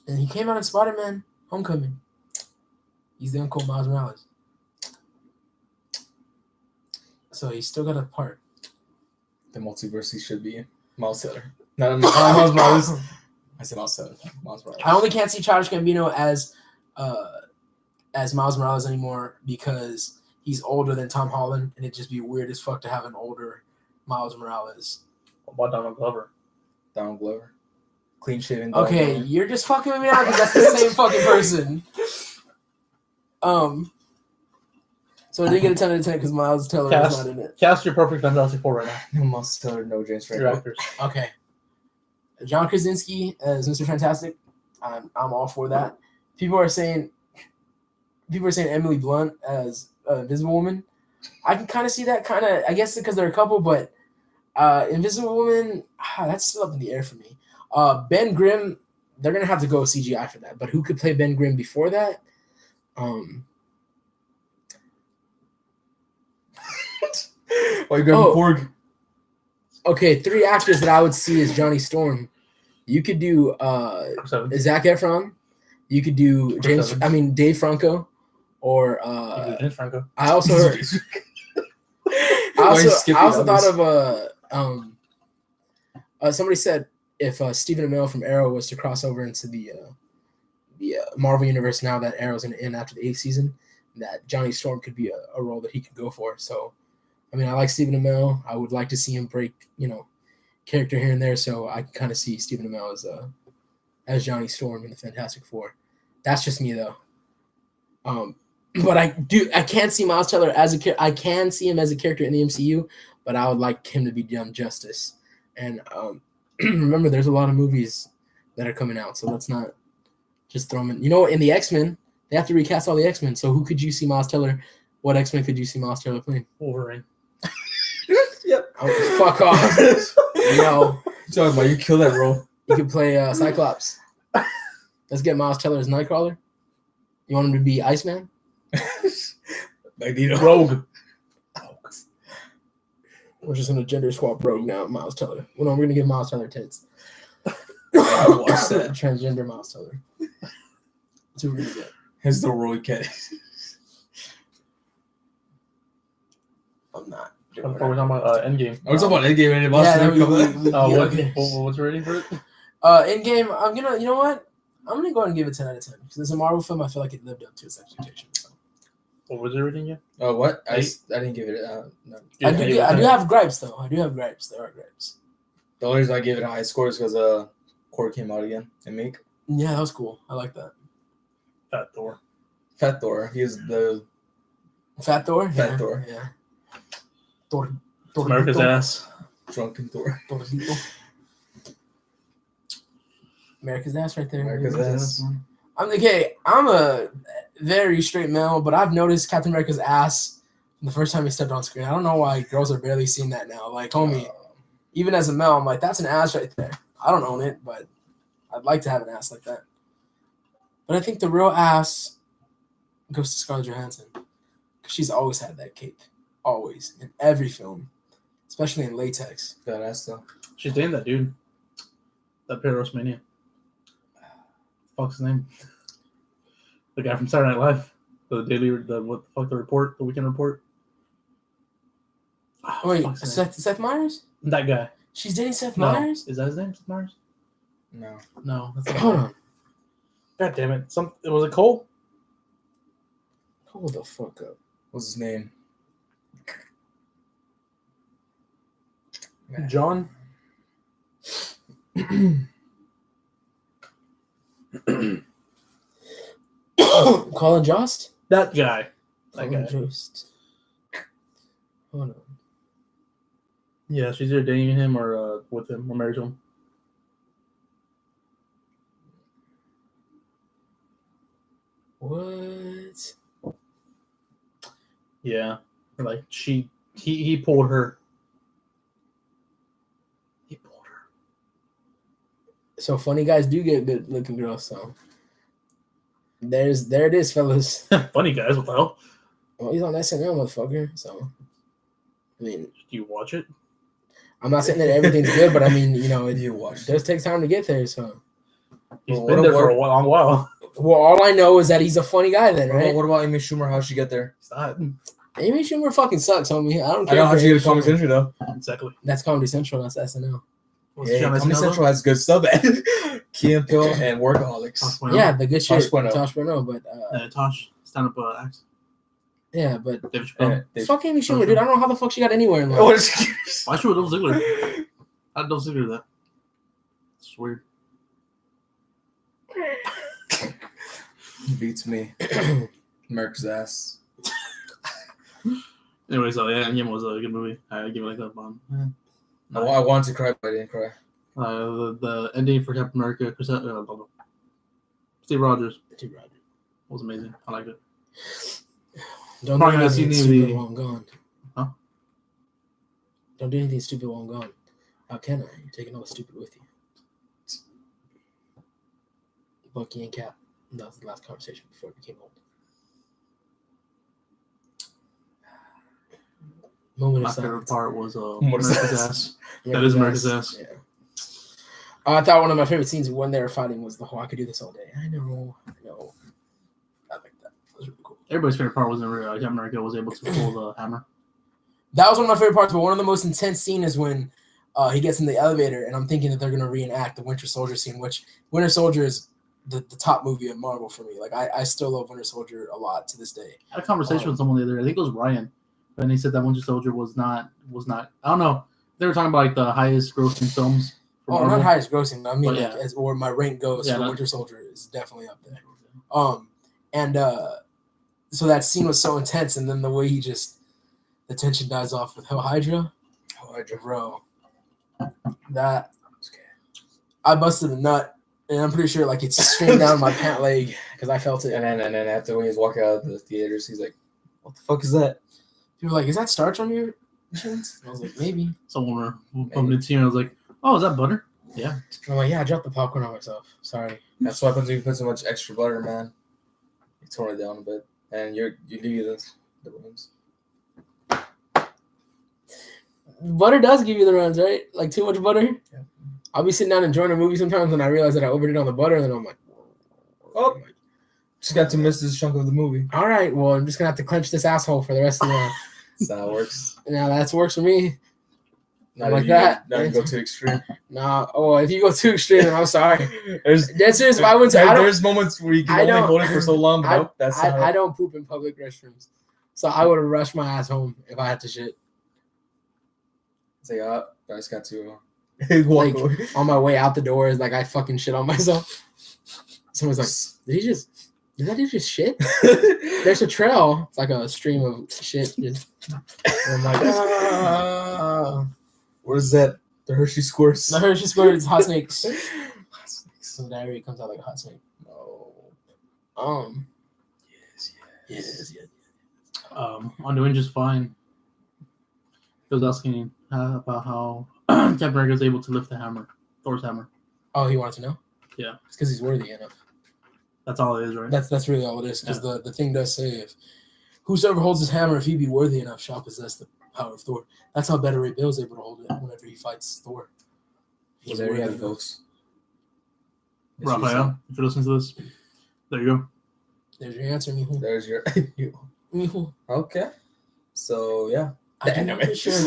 Speaker 1: And he came out in Spider-Man: Homecoming. He's the uncle of Miles Morales, so he's still got a part.
Speaker 2: The multiverse he should be in. Miles Teller. No, Miles Morales. I said Miles Teller. Miles Morales.
Speaker 1: I only can't see Childish Gambino as Miles Morales anymore because he's older than Tom Holland, and it'd just be weird as fuck to have an older Miles Morales.
Speaker 3: What about Donald Glover?
Speaker 2: Donald Glover. Clean shaven.
Speaker 1: Okay, you're just fucking with me now because that's the same fucking person. So it didn't get a 10 out of 10 because Miles Teller was not in it.
Speaker 3: Cast your perfect Fantastic Four right now.
Speaker 2: No Miles Teller, no James
Speaker 3: Your
Speaker 2: Franco.
Speaker 3: actors.
Speaker 1: Okay. John Krasinski as Mr. Fantastic. I'm all for that. People are saying Emily Blunt as Invisible Woman. I can kind of see that I guess because they're a couple, but Invisible Woman, that's still up in the air for me. Ben Grimm, they're gonna have to go CGI for that. But who could play Ben Grimm before that?
Speaker 2: Why you grabbing Korg?
Speaker 1: Okay, 3 actors that I would see as Johnny Storm. You could do Zac Efron. You could do Dave Franco, or
Speaker 3: James Franco.
Speaker 1: I also heard. I also thought of somebody said if Stephen Amell from Arrow was to cross over into the Marvel universe now that Arrow's in after the 8th season, that Johnny Storm could be a role that he could go for. So, I mean, I like Stephen Amell. I would like to see him break, character here and there. So I can kind of see Stephen Amell as Johnny Storm in the Fantastic Four. That's just me though. But I can't see Miles Teller as I can see him as a character in the MCU, but I would like him to be done justice. And remember, there's a lot of movies that are coming out, so let's not just throw them in. In the X-Men, they have to recast all the X-Men. So who could you see Miles Teller What X-Men could you see Miles Teller playing?
Speaker 3: Wolverine.
Speaker 2: Yep.
Speaker 1: Oh, fuck off. No.
Speaker 2: Talking about you kill that role.
Speaker 1: You could play Cyclops. Let's get Miles Teller as Nightcrawler. You want him to be Iceman?
Speaker 2: Magneto.
Speaker 3: Rogue.
Speaker 1: We're just gonna gender swap Rogue now, Miles Teller. Well, no, we're gonna give Miles Teller tits.
Speaker 2: I watched that.
Speaker 1: Transgender Miles Teller. That's what we're gonna get.
Speaker 2: His the Roy Cat.
Speaker 1: I'm not.
Speaker 3: We're talking about Endgame.
Speaker 2: I was talking about Endgame and
Speaker 3: What's your rating for it?
Speaker 1: Endgame, I'm gonna. You know what? I'm gonna go ahead and give it 10 out of 10 because it's a Marvel film. I feel like it lived up to its expectations. So.
Speaker 3: What was your rating again?
Speaker 2: Oh, what? I
Speaker 3: 8?
Speaker 2: didn't give it. No.
Speaker 1: I do have gripes though. I do have gripes. There are gripes.
Speaker 2: The only reason I gave it a high score is because Core came out again and Meek.
Speaker 1: Yeah, that was cool. I like that.
Speaker 3: Fat Thor.
Speaker 2: Fat Thor. He was the
Speaker 1: Fat Thor.
Speaker 2: Fat Thor.
Speaker 1: Yeah. Thor.
Speaker 3: America's ass.
Speaker 2: drunken Thor.
Speaker 1: Torcito. America's ass right there.
Speaker 2: America's ass.
Speaker 1: I'm like, hey, I'm a very straight male, but I've noticed Captain America's ass the first time he stepped on screen. I don't know why girls are barely seeing that now. Like, homie, even as a male, I'm like, that's an ass right there. I don't own it, but I'd like to have an ass like that. But I think the real ass goes to Scarlett Johansson. Because she's always had that cake. Always. In every film. Especially in latex.
Speaker 2: That ass though.
Speaker 3: She's dating that dude. That Paris Mania. Fuck's his name? The guy from Saturday Night Live. The report, the weekend report. Oh,
Speaker 1: wait, Seth Meyers?
Speaker 3: That guy.
Speaker 1: She's dating Seth
Speaker 3: No.
Speaker 1: Meyers?
Speaker 3: Is that his name, Seth Meyers?
Speaker 2: No.
Speaker 3: That's not
Speaker 1: Hold
Speaker 3: him.
Speaker 1: on.
Speaker 3: God damn it. Was it Cole?
Speaker 1: Hold the fuck up.
Speaker 2: What's his name?
Speaker 3: John?
Speaker 1: Colin Jost?
Speaker 3: That guy. That
Speaker 1: Colin
Speaker 3: guy.
Speaker 1: Jost. Hold on.
Speaker 3: Yeah, she's either dating him or with him or married to him.
Speaker 1: What?
Speaker 3: Yeah. Like he pulled her. He pulled her.
Speaker 1: So funny guys do get good looking girls, so there it is, fellas.
Speaker 3: Funny guys, what the hell?
Speaker 1: Well, he's on SNL, motherfucker. So I mean,
Speaker 3: Do you watch it?
Speaker 1: I'm not saying that everything's good, but I mean, you know, it
Speaker 2: You watch.
Speaker 1: does take time to get there. So
Speaker 3: He's
Speaker 2: Well,
Speaker 3: been
Speaker 2: what
Speaker 3: there for a
Speaker 2: about-
Speaker 3: long while.
Speaker 1: well, all I know is that he's a funny guy. Then, right?
Speaker 2: What about Amy Schumer? How'd she get there?
Speaker 3: It's not.
Speaker 1: Amy Schumer fucking sucks, homie. I don't
Speaker 2: I
Speaker 1: care.
Speaker 2: know how
Speaker 1: for
Speaker 2: she
Speaker 1: Amy
Speaker 2: get a Comedy
Speaker 1: Schumer.
Speaker 2: Central though.
Speaker 3: Exactly.
Speaker 1: That's Comedy Central. That's SNL.
Speaker 3: Was
Speaker 2: Yeah,
Speaker 3: she on
Speaker 2: Comedy
Speaker 3: SNL,
Speaker 2: Central has good stuff. Key and Peele and Workaholics.
Speaker 3: though?
Speaker 1: Yeah, the good shit.
Speaker 2: Tosh Bueno.
Speaker 1: Tosh Bueno, but
Speaker 3: Tosh, stand-up act.
Speaker 1: yeah, but
Speaker 3: David Chappelle.
Speaker 1: fuck Amy Schumer, dude. I don't know how the fuck she got anywhere in life.
Speaker 2: What is
Speaker 3: Why should Dolph Ziggler? How did Dolph Ziggler do that? It's weird.
Speaker 2: Beats me. America's ass.
Speaker 3: Anyway, so yeah, Endgame was a good movie. I give it like a bomb.
Speaker 2: I wanted to cry, but I didn't cry.
Speaker 3: The ending for Captain America, Steve Rogers
Speaker 1: Steve Rogers.
Speaker 3: was amazing. I liked it.
Speaker 1: Don't do
Speaker 3: Probably not
Speaker 1: anything
Speaker 3: seen
Speaker 1: stupid
Speaker 3: the-
Speaker 1: while I'm gone.
Speaker 3: Huh?
Speaker 1: Don't do anything stupid while I'm gone. How can I? You're taking all the stupid with you. Bucky and Cap. That was the last conversation before it became old. Moment
Speaker 3: My
Speaker 1: of
Speaker 3: favorite
Speaker 1: silence.
Speaker 3: part was
Speaker 2: America's
Speaker 3: America's ass. That is America's ass.
Speaker 1: Yeah. I thought one of my favorite scenes when they were fighting was the whole "I could do this all day." I know. I like that. That was really cool.
Speaker 3: Everybody's favorite part was when Captain America was able to pull the hammer.
Speaker 1: That was one of my favorite parts, but one of the most intense scenes is when he gets in the elevator, and I'm thinking that they're going to reenact the Winter Soldier scene, which Winter Soldier is the top movie of Marvel for me. Like, I still love Winter Soldier a lot to this day.
Speaker 3: I had a conversation with someone the other day. I think it was Ryan, and he said that Winter Soldier was not. I don't know. They were talking about like the highest grossing films. for
Speaker 1: Oh,
Speaker 3: Marvel.
Speaker 1: not highest grossing. I mean,
Speaker 3: But,
Speaker 1: like,
Speaker 3: yeah.
Speaker 1: as where my rank goes
Speaker 3: Yeah,
Speaker 1: for
Speaker 3: no.
Speaker 1: Winter Soldier is definitely up there. So that scene was so intense, and then the way the tension dies off with Hell Hydra. Bro, that I busted a nut, and I'm pretty sure like it's straight down my pant leg because I felt it.
Speaker 2: And then after when he's walking out of the theaters, he's like, What the fuck is that?
Speaker 1: People were like, is that starch on your jeans? I was like, maybe.
Speaker 3: Someone bumped into you and I was like, oh, is that butter? Yeah.
Speaker 1: I'm like, yeah, I dropped the popcorn on myself. Sorry.
Speaker 2: That's what happens when you put so much extra butter, man. You tone it down a bit, and you leave the runs.
Speaker 1: Butter does give you the runs, right? Like too much butter.
Speaker 2: Yeah.
Speaker 1: I'll be sitting down enjoying a movie sometimes, and I realize that I overdid on the butter, and then I'm like,
Speaker 2: oh, just got to miss this chunk of the movie.
Speaker 1: All right, well, I'm just gonna have to clench this asshole for the rest of the.
Speaker 2: That's how it works.
Speaker 1: Now that works for me.
Speaker 2: Not
Speaker 1: like
Speaker 2: you,
Speaker 1: that.
Speaker 2: Not you go too extreme.
Speaker 1: Nah. Oh, if you go too extreme, then I'm sorry.
Speaker 2: There's there's moments where you can only hold it for so long, but nope, that's
Speaker 1: I don't poop in public restrooms, so I would have rushed my ass home if I had to shit.
Speaker 2: Say, I just got to
Speaker 1: like on my way out the door is like I fucking shit on myself. Someone's like, did that dude just shit? There's a trail. It's like a stream of shit. And I'm like,
Speaker 2: what is that? The Hershey squirts.
Speaker 1: The Hershey squirts, hot snakes. Hot snakes. So diarrhea comes out like a hot snake.
Speaker 2: No.
Speaker 1: Yes.
Speaker 3: I'm doing just fine. He was asking about how Captain America was able to lift the hammer, Thor's hammer.
Speaker 1: Oh, he wanted to know?
Speaker 3: Yeah.
Speaker 1: It's because he's worthy enough.
Speaker 3: That's all it is, right?
Speaker 1: That's really all it is, because the thing does say, if whosoever holds his hammer, if he be worthy enough, shall possess the power of Thor. That's how Better Ray Bill's able to hold it whenever he fights Thor.
Speaker 2: Well, there you have it, folks.
Speaker 3: Raphael, if you listen to this, there you go.
Speaker 1: There's your answer, Mihu.
Speaker 2: There's your
Speaker 1: Mihu.
Speaker 2: Okay. So, yeah.
Speaker 1: I do want to share an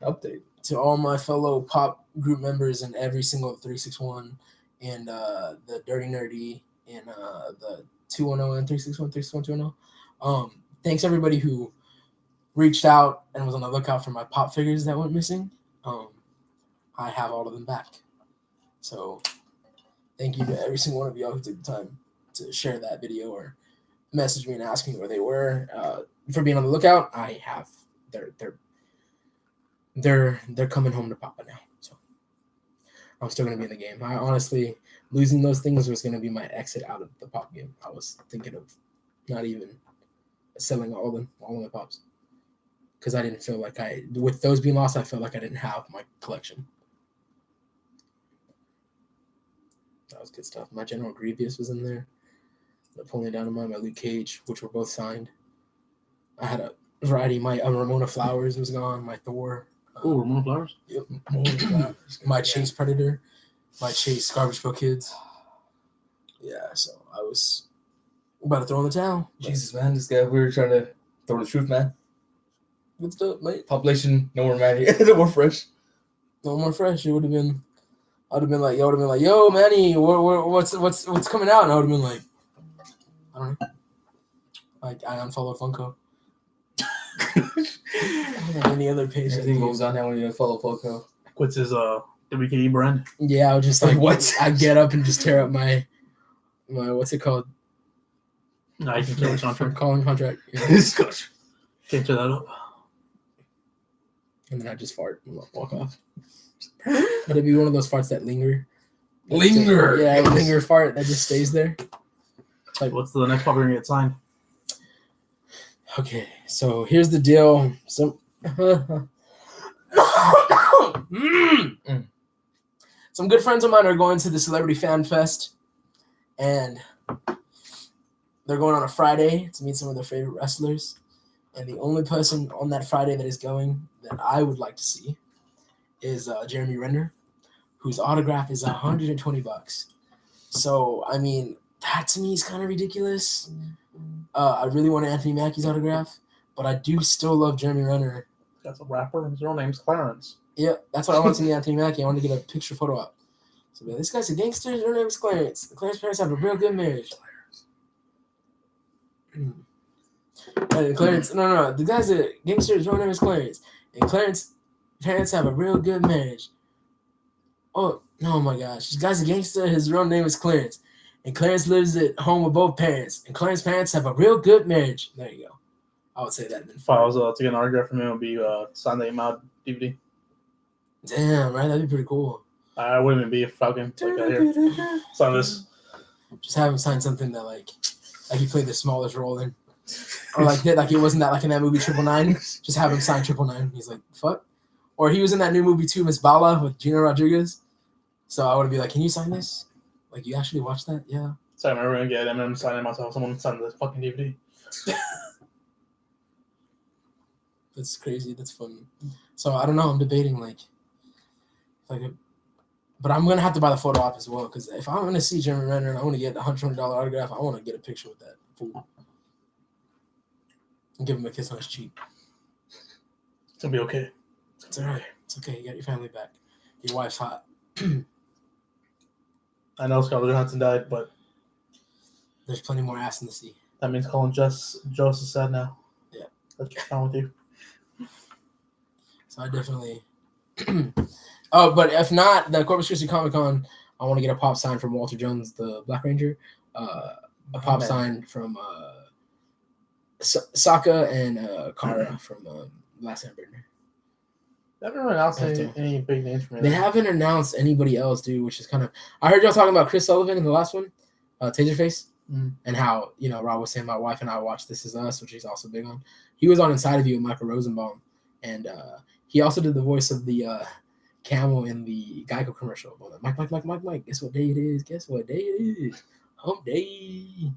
Speaker 1: update to all my fellow pop group members and every single 361 and the Dirty Nerdy and the 210 and 361. Thanks everybody who reached out and was on the lookout for my pop figures that went missing. I have all of them back. So thank you to every single one of y'all who took the time to share that video or message me and ask me where they were. For being on the lookout, I have. They're coming home to Papa now. So I'm still gonna be in the game. I honestly, losing those things was gonna be my exit out of the pop game. I was thinking of not even selling all of my pops, because I didn't feel like with those being lost, I felt like I didn't have my collection. That was good stuff. My General Grievous was in there. Napoleon Dynamite, my Luke Cage, which were both signed. I had a variety. My Ramona Flowers was gone. My Thor.
Speaker 3: Oh, Ramona Flowers?
Speaker 1: Yep. Ramona Flowers. My Chase Predator. My Chase Garbage Pail Kids. Yeah, so I was about to throw in the towel.
Speaker 2: Jesus, man. This guy, we were trying to throw the truth, man.
Speaker 1: What's up, mate?
Speaker 2: Population, no more Manny. No more fresh.
Speaker 1: No more fresh. It would have been. I would have been like, yo, Manny, what's coming out? And I would have been like, I don't know. Like, I unfollowed Funko. Any other page.
Speaker 2: Everything goes on now when you follow Funko.
Speaker 3: Quits his WKE brand.
Speaker 1: Yeah, I was just like,
Speaker 2: what?
Speaker 1: I get up and just tear up my what's it called?
Speaker 3: No, you can kill the contract.
Speaker 1: Calling contract. Yeah.
Speaker 3: Can't tear that up.
Speaker 1: And then I just fart and walk off. But it'd be one of those farts that linger.
Speaker 2: Linger.
Speaker 1: Yeah, a linger fart that just stays there.
Speaker 3: Like, what's the next pop we're gonna get signed?
Speaker 1: Okay, so here's the deal. Some good friends of mine are going to the Celebrity Fan Fest, and they're going on a Friday to meet some of their favorite wrestlers. And the only person on that Friday that is going that I would like to see is Jeremy Renner, whose autograph is $120. So, I mean, that to me is kind of ridiculous. I really want Anthony Mackie's autograph, but I do still love Jeremy Renner.
Speaker 3: That's a rapper, and his real name's Clarence.
Speaker 1: Yeah, that's what I want to meet Anthony Mackie. I want to get a picture photo up. So, man, this guy's a gangster. His real name is Clarence. Clarence's parents have a real good marriage. And Clarence, no. The guy's a gangster. His real name is Clarence. And Clarence's parents have a real good marriage. Oh my gosh. This guy's a gangster. His real name is Clarence. And Clarence lives at home with both parents. And Clarence's parents have a real good marriage. There you go. I would say that.
Speaker 3: If I was to get an autograph from him, it would be Sunday Mount DVD.
Speaker 1: Damn, right? That'd be pretty cool.
Speaker 3: I wouldn't even be a Falcon. Like here. Sign this.
Speaker 1: Just have him sign something that, like he played the smallest role in. Or like it wasn't that like in that movie 999, just have him sign 999. He's like, fuck. Or he was in that new movie too, Miss Bala with Gina Rodriguez. So I would be like, can you sign this? Like, you actually watched that? Yeah.
Speaker 3: So I remember going to get Eminem signing myself. Someone signed this fucking DVD.
Speaker 1: That's crazy. That's fun. So I don't know. I'm debating but I'm gonna have to buy the photo op as well because if I'm gonna see Jeremy Renner and I want to get a $120 autograph, I want to get a picture with that fool and give him a kiss on his cheek.
Speaker 3: It's gonna be okay.
Speaker 1: It's all right. It's okay. You got your family back. Your wife's hot.
Speaker 3: I know Scarlett Johansson died, but
Speaker 1: there's plenty more ass in the sea.
Speaker 3: That means Colin Jost is sad now.
Speaker 1: Yeah.
Speaker 3: That's what's wrong with you.
Speaker 1: So I definitely. Oh, but if not, the Corpus Christi Comic Con, I want to get a pop sign from Walter Jones, the Black Ranger, a pop sign from Sokka and Kara from Last Airbender.
Speaker 3: They haven't really announced any big names for me.
Speaker 1: They haven't announced anybody else, dude, which is kind of. I heard y'all talking about Chris Sullivan in the last one, Taserface, and how Rob was saying my wife and I watched This Is Us, which he's also big on. He was on Inside of You with Michael Rosenbaum, and he also did the voice of the camel in the Geico commercial. Mike, guess what day it is? Guess what day it is? Hump day.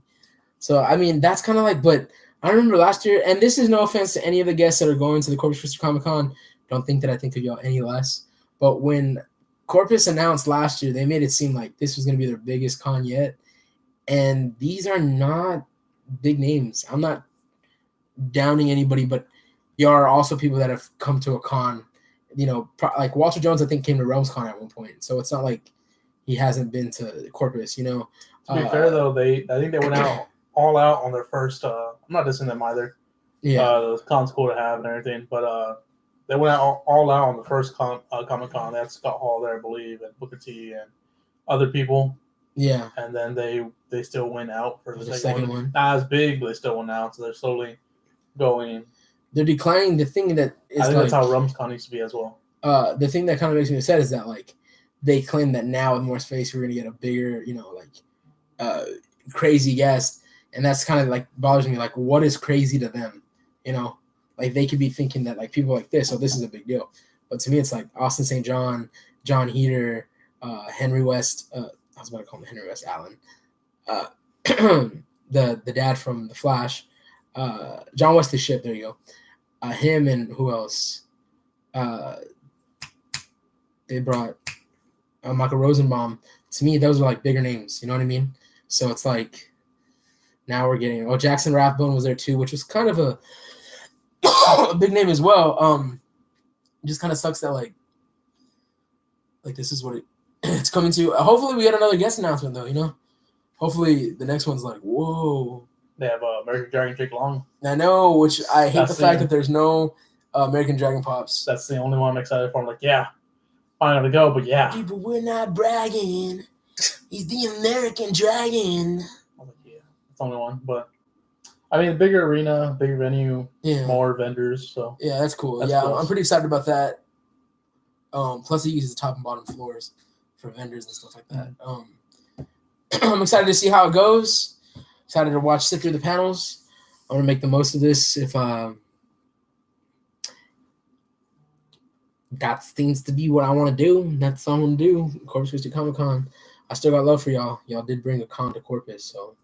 Speaker 1: So, I mean, that's kind of like, but I remember last year, and this is no offense to any of the guests that are going to the Corpus Christi Comic Con. Don't think that I think of y'all any less. But when Corpus announced last year, they made it seem like this was going to be their biggest con yet. And these are not big names. I'm not downing anybody, but y'all are also people that have come to a con. Like Walter Jones, I think, came to Realms Con at one point. So it's not like he hasn't been to Corpus,
Speaker 3: To be fair, though, I think they went out all out on their first. I'm not dissing them either.
Speaker 1: Yeah.
Speaker 3: The con's cool to have and everything, but they went out all out on the first Comic Con. They had Scott Hall there, I believe, and Booker T and other people.
Speaker 1: Yeah.
Speaker 3: And then they still went out for the
Speaker 1: second one.
Speaker 3: Not as big, but they still went out. So they're slowly going.
Speaker 1: They're declining. The thing that is
Speaker 3: I think that's how RumsCon used to be as well.
Speaker 1: The thing that kind of makes me upset is that they claim that now with more space we're gonna get a bigger, crazy guest, and that's kind of bothers me. Like, what is crazy to them? They could be thinking that people like this, this is a big deal. But to me, it's like Austin St. John, John Heater, Henry West. I was about to call him Henry West Allen. The dad from The Flash, John Wesley Shipp. There you go. Him and who else? They brought Michael Rosenbaum. To me, those are bigger names. You know what I mean? So it's now we're getting. Jackson Rathbone was there too, which was kind of a big name as well. It just kind of sucks that this is what it's coming to. Hopefully we get another guest announcement though. Hopefully the next one's whoa.
Speaker 3: They have American Dragon Jake Long.
Speaker 1: I know, which I hate the fact that there's no American Dragon Pops.
Speaker 3: That's the only one I'm excited for. I'm yeah, I'm gonna go, but yeah.
Speaker 1: People, we're not bragging. He's the American Dragon.
Speaker 3: I'm yeah, it's the only one. But I mean, bigger arena, bigger venue, more vendors. So
Speaker 1: yeah, that's cool.
Speaker 3: That's
Speaker 1: cool. I'm pretty excited about that. Plus, he uses the top and bottom floors for vendors and stuff like that. I'm excited to see how it goes. Excited to sit through the panels. I want to make the most of this. If that seems to be what I want to do, that's what I want to do. Corpus Christi Comic Con. I still got love for y'all. Y'all did bring a con to Corpus, so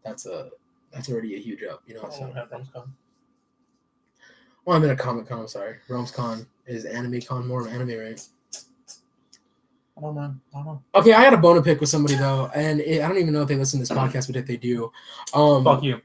Speaker 1: that's already a huge up. So.
Speaker 3: Have RumsCon.
Speaker 1: Well, I'm in a Comic Con. I'm sorry. RumsCon is Anime Con, more of anime, right?
Speaker 3: I don't know.
Speaker 1: Okay, I got a bone to pick with somebody though, and I don't even know if they listen to this podcast, but if they do,
Speaker 3: fuck you.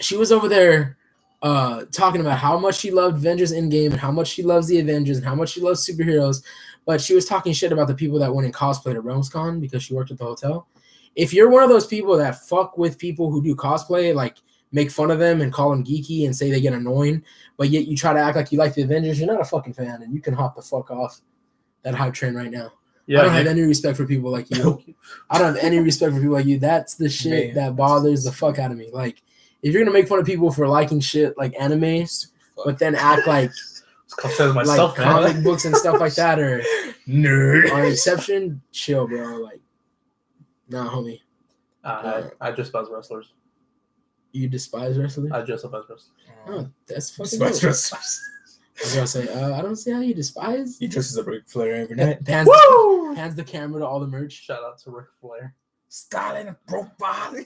Speaker 1: She was over there talking about how much she loved Avengers Endgame and how much she loves the Avengers and how much she loves superheroes, but she was talking shit about the people that went and cosplayed at RumsCon because she worked at the hotel. If you're one of those people that fuck with people who do cosplay, make fun of them and call them geeky and say they get annoying, but yet you try to act like you like the Avengers, you're not a fucking fan, and you can hop the fuck off that hype train right now. Yeah, I don't have any respect for people like you. I don't have any respect for people like you. That's the shit that bothers the fuck out of me. If you're going to make fun of people for liking shit like anime, but then act like comic books and stuff like that or nerd are an exception, chill, bro. Nah, homie.
Speaker 3: I just buzz wrestlers.
Speaker 1: You despise wrestlers?
Speaker 3: I dress up as wrestlers.
Speaker 1: Oh, that's fucking
Speaker 2: Despise
Speaker 1: dope.
Speaker 2: wrestlers.
Speaker 1: I was gonna say, I don't see how you despise.
Speaker 2: He dresses up Ric Flair every night.
Speaker 1: Pans,
Speaker 3: Woo!
Speaker 1: pans the camera to all the merch.
Speaker 3: Shout out to Ric Flair.
Speaker 2: Styling a profile.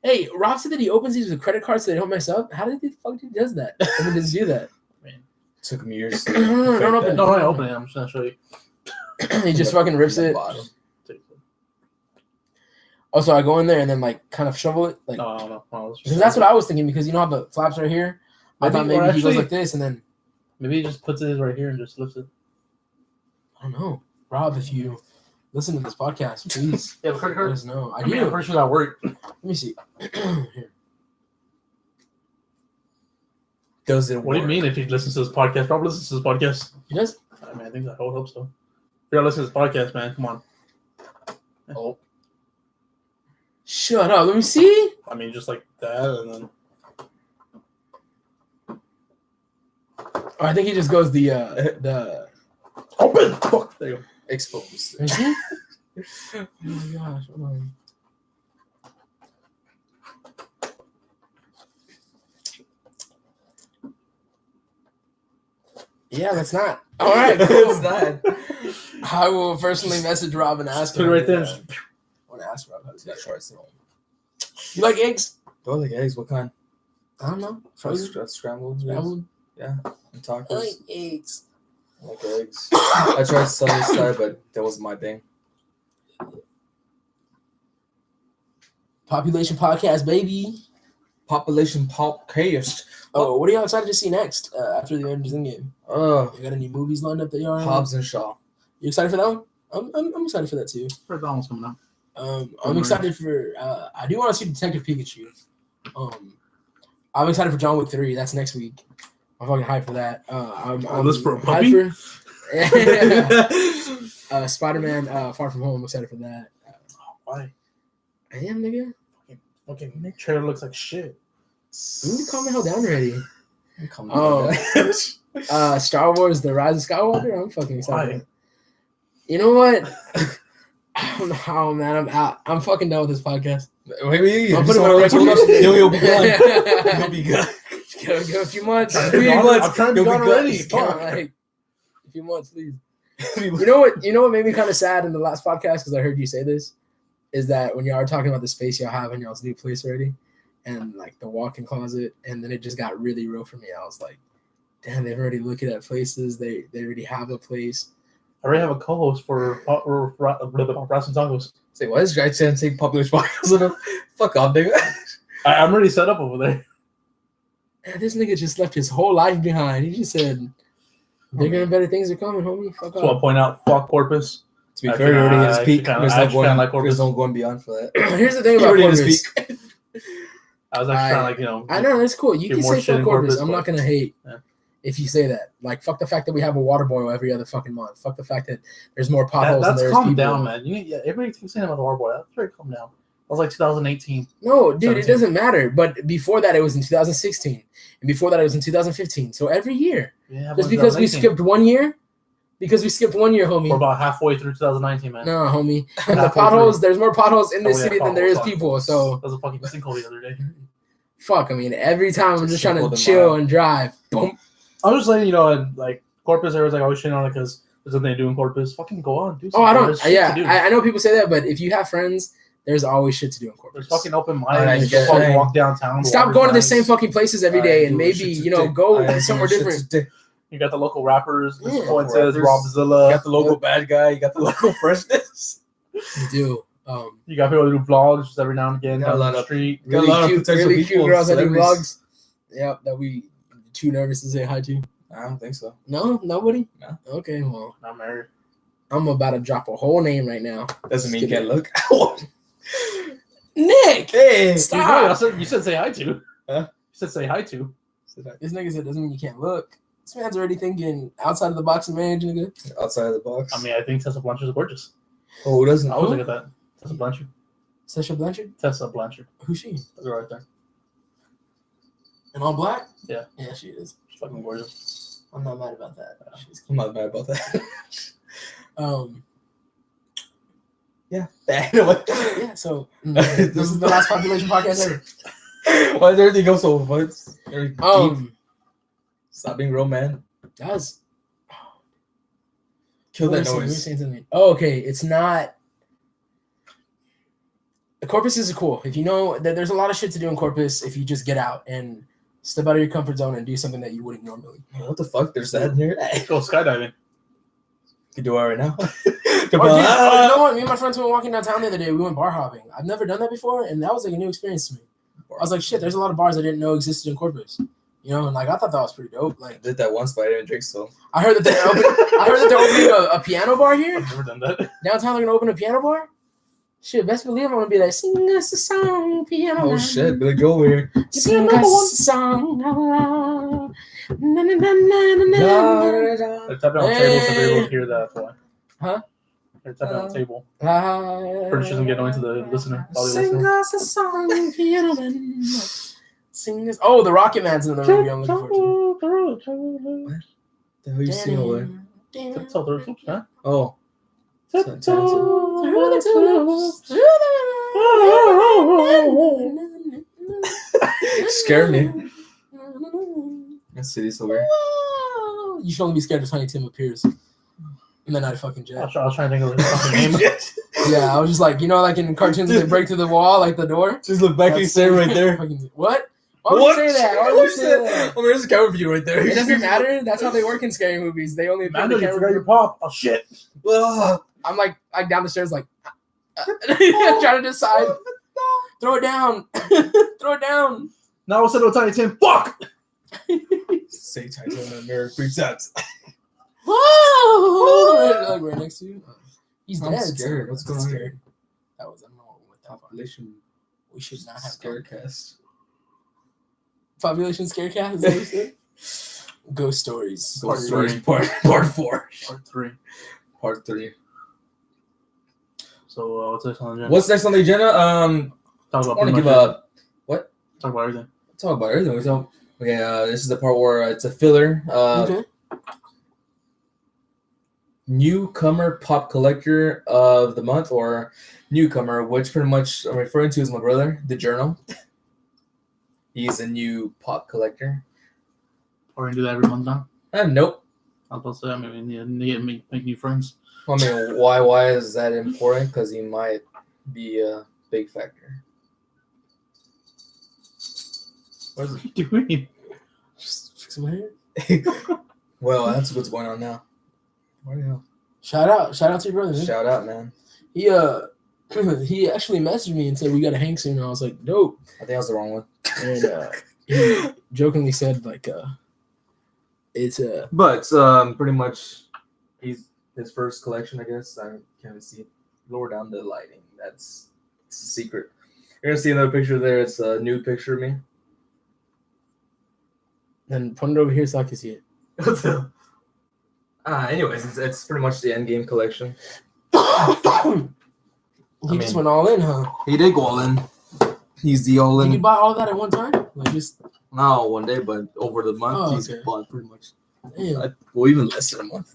Speaker 1: Hey, Rob said that he opens these with credit cards so they don't mess up. How did the fuck he does that? I mean, does he do that?
Speaker 2: Took him years.
Speaker 1: No, don't open it.
Speaker 3: No, I open it. I'm just gonna show you.
Speaker 1: He just fucking rips it.
Speaker 2: Bottom.
Speaker 1: Also, I go in there and then like kind of shovel it, like
Speaker 3: No.
Speaker 1: because that's what I was thinking. Because you know how the flaps are here. I thought maybe he goes
Speaker 3: actually-
Speaker 1: like this and then
Speaker 3: Maybe he just puts it right here and just lifts it.
Speaker 1: I don't know, Rob. If you listen to this podcast, please
Speaker 3: Yeah, credit
Speaker 1: let
Speaker 3: card.
Speaker 1: us know. I
Speaker 3: I mean,
Speaker 1: do.
Speaker 3: I'm pretty sure that worked.
Speaker 1: Let me see. Here.
Speaker 2: Does it
Speaker 3: What do you
Speaker 2: work?
Speaker 3: mean if he listens to this podcast? Rob listens to this podcast.
Speaker 1: He does.
Speaker 3: I mean, I think I would hope so. If you're listening to this podcast, man, come on.
Speaker 2: Oh,
Speaker 1: Shut up. Let me see.
Speaker 3: I mean, just like that, and then
Speaker 1: Oh, I think he just goes the
Speaker 3: open. Fuck. There you go.
Speaker 2: exposed.
Speaker 1: Let me see. Oh my gosh. Hold on. Yeah, that's not. All right,
Speaker 2: It's
Speaker 1: cool.
Speaker 2: not.
Speaker 1: I will personally message Rob and ask
Speaker 3: Put
Speaker 1: him.
Speaker 3: it right there.
Speaker 1: I want to ask Rob how to do
Speaker 2: That
Speaker 1: that.
Speaker 2: short's wrong.
Speaker 1: You like eggs?
Speaker 2: Do I like eggs? What kind?
Speaker 1: I don't know. Frozen?
Speaker 2: Scrambled.
Speaker 1: Scrambled?
Speaker 2: Yeah. And tacos.
Speaker 1: I like eggs.
Speaker 2: I like eggs. I tried Sunny side, but that wasn't my thing.
Speaker 1: Population podcast, baby.
Speaker 2: Population POPcast.
Speaker 1: Oh, what are y'all excited to see next after the Avengers Endgame?
Speaker 2: Oh,
Speaker 1: You got any movies lined up that y'all are?
Speaker 2: Hobbs and Shaw.
Speaker 1: You excited for that one? I'm excited for that too.
Speaker 3: Where's that one's coming out?
Speaker 1: I'm excited for. I do want to see Detective Pikachu. I'm excited for John Wick 3. That's next week. I'm fucking hyped for that. I'm
Speaker 3: this for a
Speaker 1: hyped
Speaker 3: puppy?
Speaker 1: for Spider-Man Far From Home. I'm excited for that.
Speaker 3: Why?
Speaker 1: I am, nigga.
Speaker 3: Fucking Nick trailer looks like shit.
Speaker 1: You need to calm the hell down already.
Speaker 2: Come
Speaker 1: Oh.
Speaker 2: on.
Speaker 1: Star Wars: The Rise of Skywalker. I'm fucking excited.
Speaker 3: Why?
Speaker 1: For that. You know what? I don't know how, man. I'm out. I'm fucking done with this podcast.
Speaker 2: Maybe
Speaker 1: I'll
Speaker 2: you
Speaker 1: put
Speaker 2: just
Speaker 1: it on
Speaker 2: want
Speaker 1: record.
Speaker 2: to let you'll be gone. You'll be gone.
Speaker 1: Give a few months.
Speaker 3: I'm
Speaker 2: Three
Speaker 3: trying to
Speaker 2: months,
Speaker 3: I'm trying to be
Speaker 2: you'll be
Speaker 3: gone
Speaker 2: good.
Speaker 3: already.
Speaker 1: Come on,
Speaker 3: Fuck.
Speaker 1: like, a few months, please. You know what made me kind of sad in the last podcast, because I heard you say this, is that when y'all were talking about the space y'all have in y'all's new place already, and like the walk-in closet, and then it just got really real for me. I was like, damn, they've already looked at places. They already have a place.
Speaker 3: I already have a co-host for Wrestling Tacos.
Speaker 2: Say, why is this guy saying take population podcast? Fuck off, nigga.
Speaker 3: I'm already set up over there.
Speaker 1: Man, this nigga just left his whole life behind. He just said, bigger and better things are coming, homie. Fuck
Speaker 3: So I'll
Speaker 1: off.
Speaker 3: point out, fuck Corpus.
Speaker 2: To be
Speaker 3: I
Speaker 2: fair, he already hit his
Speaker 3: kinda-
Speaker 2: peak.
Speaker 3: I
Speaker 2: There's
Speaker 3: actually kinda like Corpus.
Speaker 2: no going beyond for that.
Speaker 1: Here's the thing
Speaker 2: He
Speaker 1: about
Speaker 2: already hit his
Speaker 1: Corpus.
Speaker 2: peak.
Speaker 3: I was actually trying to, like,
Speaker 1: I know, that's cool. You
Speaker 3: Get
Speaker 1: can
Speaker 3: more
Speaker 1: say
Speaker 3: shit
Speaker 1: fuck
Speaker 3: in
Speaker 1: Corpus.
Speaker 3: Corpus,
Speaker 1: I'm
Speaker 3: but-
Speaker 1: not going to hate
Speaker 3: Yeah.
Speaker 1: if you say that. Like, fuck the fact that we have a water boil every other fucking month. Fuck the fact that there's more potholes than
Speaker 3: that's
Speaker 1: there's
Speaker 3: calm
Speaker 1: people.
Speaker 3: down, man. You need, everybody keeps saying about the War Boy. That's very calm down. That was like 2018.
Speaker 1: No, dude, it
Speaker 3: 17.
Speaker 1: doesn't matter. But before that, it was in 2016. And before that, it was in 2015. So every year.
Speaker 3: Yeah,
Speaker 1: Just because we skipped 1 year? Because we skipped 1 year, homie.
Speaker 3: We're about halfway through 2019, man.
Speaker 1: No, homie. And the
Speaker 3: Halfway
Speaker 1: potholes,
Speaker 3: through.
Speaker 1: there's more potholes in this
Speaker 3: Oh, yeah,
Speaker 1: city than there is
Speaker 3: potholes,
Speaker 1: people. So,
Speaker 3: That was a fucking sinkhole the other day.
Speaker 1: fuck. I mean, every time I'm
Speaker 2: Just
Speaker 1: just trying
Speaker 2: simple
Speaker 1: to
Speaker 2: to
Speaker 1: chill
Speaker 2: mind.
Speaker 1: and drive. Boom.
Speaker 3: I was just saying, like Corpus, everyone's like always shitting on it because there's nothing to do in Corpus. Fucking go on, do something.
Speaker 1: Oh, I don't.
Speaker 3: There's shit
Speaker 1: Yeah,
Speaker 3: to do.
Speaker 1: I know people say that, but if you have friends, there's always shit to do in Corpus.
Speaker 3: There's fucking open
Speaker 2: I
Speaker 3: mics.
Speaker 2: get
Speaker 3: Fucking
Speaker 2: it.
Speaker 3: walk downtown. the
Speaker 1: Stop
Speaker 3: water's
Speaker 1: going to the
Speaker 3: nice.
Speaker 1: same fucking places every day and maybe, go somewhere different.
Speaker 3: You got the local rappers.
Speaker 1: Yeah.
Speaker 3: Influences,
Speaker 2: Rappers.
Speaker 3: Robzilla.
Speaker 2: You got the local bad guy. You got the local freshness.
Speaker 1: You do.
Speaker 3: You got people who do vlogs just every now and again
Speaker 2: Got a
Speaker 3: down
Speaker 2: lot
Speaker 3: the
Speaker 2: of-
Speaker 3: street.
Speaker 2: Got a lot of potential
Speaker 1: really cute
Speaker 2: people,
Speaker 1: girls that do
Speaker 2: celebrities.
Speaker 1: vlogs. Yep, that we too nervous to say hi to.
Speaker 2: I don't think so.
Speaker 1: No, nobody.
Speaker 2: No.
Speaker 1: Okay, well,
Speaker 3: Not married.
Speaker 1: I'm about to drop a whole name right now.
Speaker 2: Doesn't mean you
Speaker 1: Just
Speaker 2: can't
Speaker 1: kidding.
Speaker 2: look.
Speaker 1: Nick.
Speaker 2: Hey,
Speaker 1: Stop.
Speaker 3: You said say hi to.
Speaker 2: Huh?
Speaker 3: You said say hi to.
Speaker 1: This nigga said doesn't mean you can't look. This man's already thinking outside of the box and manage, nigga.
Speaker 2: Outside of the box.
Speaker 3: I mean, I think Tessa Blanchard is gorgeous.
Speaker 2: Oh, who doesn't?
Speaker 3: I always look at that. Tessa Blanchard.
Speaker 1: Sasha Blanchard.
Speaker 3: Tessa Blanchard.
Speaker 1: Who's she?
Speaker 3: That's her right there.
Speaker 1: And all black?
Speaker 3: Yeah.
Speaker 1: Yeah, she is.
Speaker 3: She's fucking gorgeous.
Speaker 1: I'm not mad about that. She's
Speaker 2: I'm
Speaker 1: cute.
Speaker 2: not mad about that. Yeah. Anyway.
Speaker 1: Yeah, so this is the last population podcast ever.
Speaker 2: Why does everything go so fun? Deep? Stop being real, man.
Speaker 1: That was
Speaker 2: Kill that
Speaker 1: you were
Speaker 2: noise.
Speaker 1: saying something. Oh, okay. It's not. The Corpus is cool. If you know that there's a lot of shit to do in Corpus, if you just get out and step out of your comfort zone and do something that you wouldn't normally.
Speaker 2: Man, what the fuck? There's that in here.
Speaker 3: Let's go skydiving.
Speaker 2: You can do it right now.
Speaker 1: You know what? Me and my friends went walking downtown the other day. We went bar hopping. I've never done that before, and that was like a new experience to me. I was like, shit, there's a lot of bars I didn't know existed in Corpus. You know, and like I thought that was pretty dope. Like
Speaker 2: I did that once, but I didn't drink, so.
Speaker 1: I heard that they're opening a piano bar here.
Speaker 3: I've never done that.
Speaker 1: Downtown, they're gonna open a piano bar. Shit, best believe I'm gonna be like, sing us a song, piano.
Speaker 2: Oh
Speaker 1: man.
Speaker 2: shit, Billy Joel over here.
Speaker 1: Sing us a song. Na, na, na, na, na, na.
Speaker 3: They're tapping on the table so they will hear that. Boy.
Speaker 1: Huh?
Speaker 3: They're tapping on the table.
Speaker 1: Pretty
Speaker 3: Pretty sure doesn't get annoying to the listener.
Speaker 1: Sing us a song, piano man. Sing us. Oh, the Rocket Man's in the movie. I'm looking forward to.
Speaker 2: The hell you singing over?
Speaker 3: That's all there's, huh?
Speaker 2: Oh.
Speaker 1: Through the tulips.
Speaker 2: Scared me. Let's see this over here.
Speaker 1: You should only be scared if Tiny Tim appears. And then I'd fucking jet.
Speaker 3: I was trying to think of his fucking name.
Speaker 1: Yeah, I was just like, you know, like in cartoons when they break through the wall, like the door.
Speaker 2: Just look back and stare right there.
Speaker 1: What? Why would you say that? Why would you say that?
Speaker 2: Oh, there's a camera view right there.
Speaker 1: It doesn't matter. That's how they work in scary movies. They only
Speaker 3: Man,
Speaker 1: the
Speaker 3: you
Speaker 1: camera
Speaker 3: forgot
Speaker 1: view.
Speaker 3: your pop. Oh shit.
Speaker 2: Ugh.
Speaker 1: I'm like down the stairs, like trying to decide. Throw it down. Throw it down.
Speaker 3: Now I'll send to Tiny Tim. Fuck.
Speaker 2: Say title in the mirror freaks out.
Speaker 1: Whoa! Like right next to you. He's
Speaker 2: I'm
Speaker 1: dead.
Speaker 2: scared. What's going on
Speaker 1: scared.
Speaker 2: here?
Speaker 1: That was I don't know what that was.
Speaker 2: Population
Speaker 1: We should not have
Speaker 2: scarecast.
Speaker 1: Population scarecast. Is that what you said? Ghost stories.
Speaker 2: Ghost
Speaker 3: Part
Speaker 2: Stories part 4.
Speaker 3: Part 3.
Speaker 2: Part 3.
Speaker 3: So what's next on the agenda?
Speaker 2: What's next on the agenda?
Speaker 3: Talk
Speaker 2: I
Speaker 3: about
Speaker 2: want to
Speaker 3: pretty
Speaker 2: give
Speaker 3: much
Speaker 2: a what?
Speaker 3: Talk about everything.
Speaker 2: Talk about everything. Okay, this is the part where it's a filler.
Speaker 1: Okay.
Speaker 2: Newcomer pop collector of the month, or newcomer, which pretty much I'm referring to is my brother, the journal. He's a new pop collector.
Speaker 3: We're gonna do that every month now.
Speaker 2: Nope.
Speaker 3: I was about to say, I mean, we need to make new friends.
Speaker 2: I mean, why is that important? Because he might be a big factor.
Speaker 3: What is it doing?
Speaker 1: Just fix my hair.
Speaker 2: Well, that's what's going on now. Where the hell?
Speaker 1: Shout out to your brother. Man.
Speaker 2: Shout out, man.
Speaker 1: He he actually messaged me and said we gotta hang soon. And I was like, dope.
Speaker 2: I think that was the wrong one.
Speaker 1: And he jokingly said like it's
Speaker 2: But pretty much, he's his first collection, I guess. I can't see. Lower down the lighting. It's a secret. You're gonna see another picture there. It's a nude picture of me.
Speaker 1: Then put it over here so I can see it.
Speaker 2: Anyways, it's pretty much the Endgame collection.
Speaker 1: He just went all in, huh?
Speaker 2: He did go all in. He's the all
Speaker 1: Did you
Speaker 2: in.
Speaker 1: buy all that at one time? Like just
Speaker 2: Not one day, but over the month,
Speaker 1: Oh,
Speaker 2: he's
Speaker 1: okay.
Speaker 2: bought pretty much.
Speaker 1: damn,
Speaker 2: Well, even less than a month.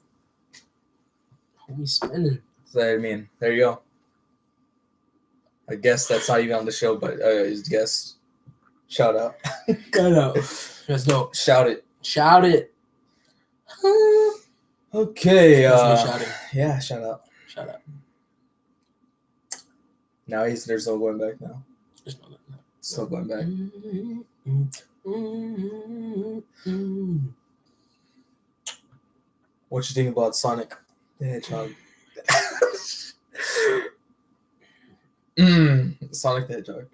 Speaker 1: homie spending.
Speaker 2: So, I mean, there you go. I guess that's not even on the show, but guess. Shout out.
Speaker 1: Shout out. Let's go.
Speaker 2: Shout it.
Speaker 1: Shout it.
Speaker 2: Okay.
Speaker 1: That's me shouting.
Speaker 2: Yeah, shout out.
Speaker 1: Shout out.
Speaker 2: Now there's no going back now.
Speaker 1: Just know that.
Speaker 2: Still going back. What you think about Sonic the Hedgehog? Sonic the Hedgehog.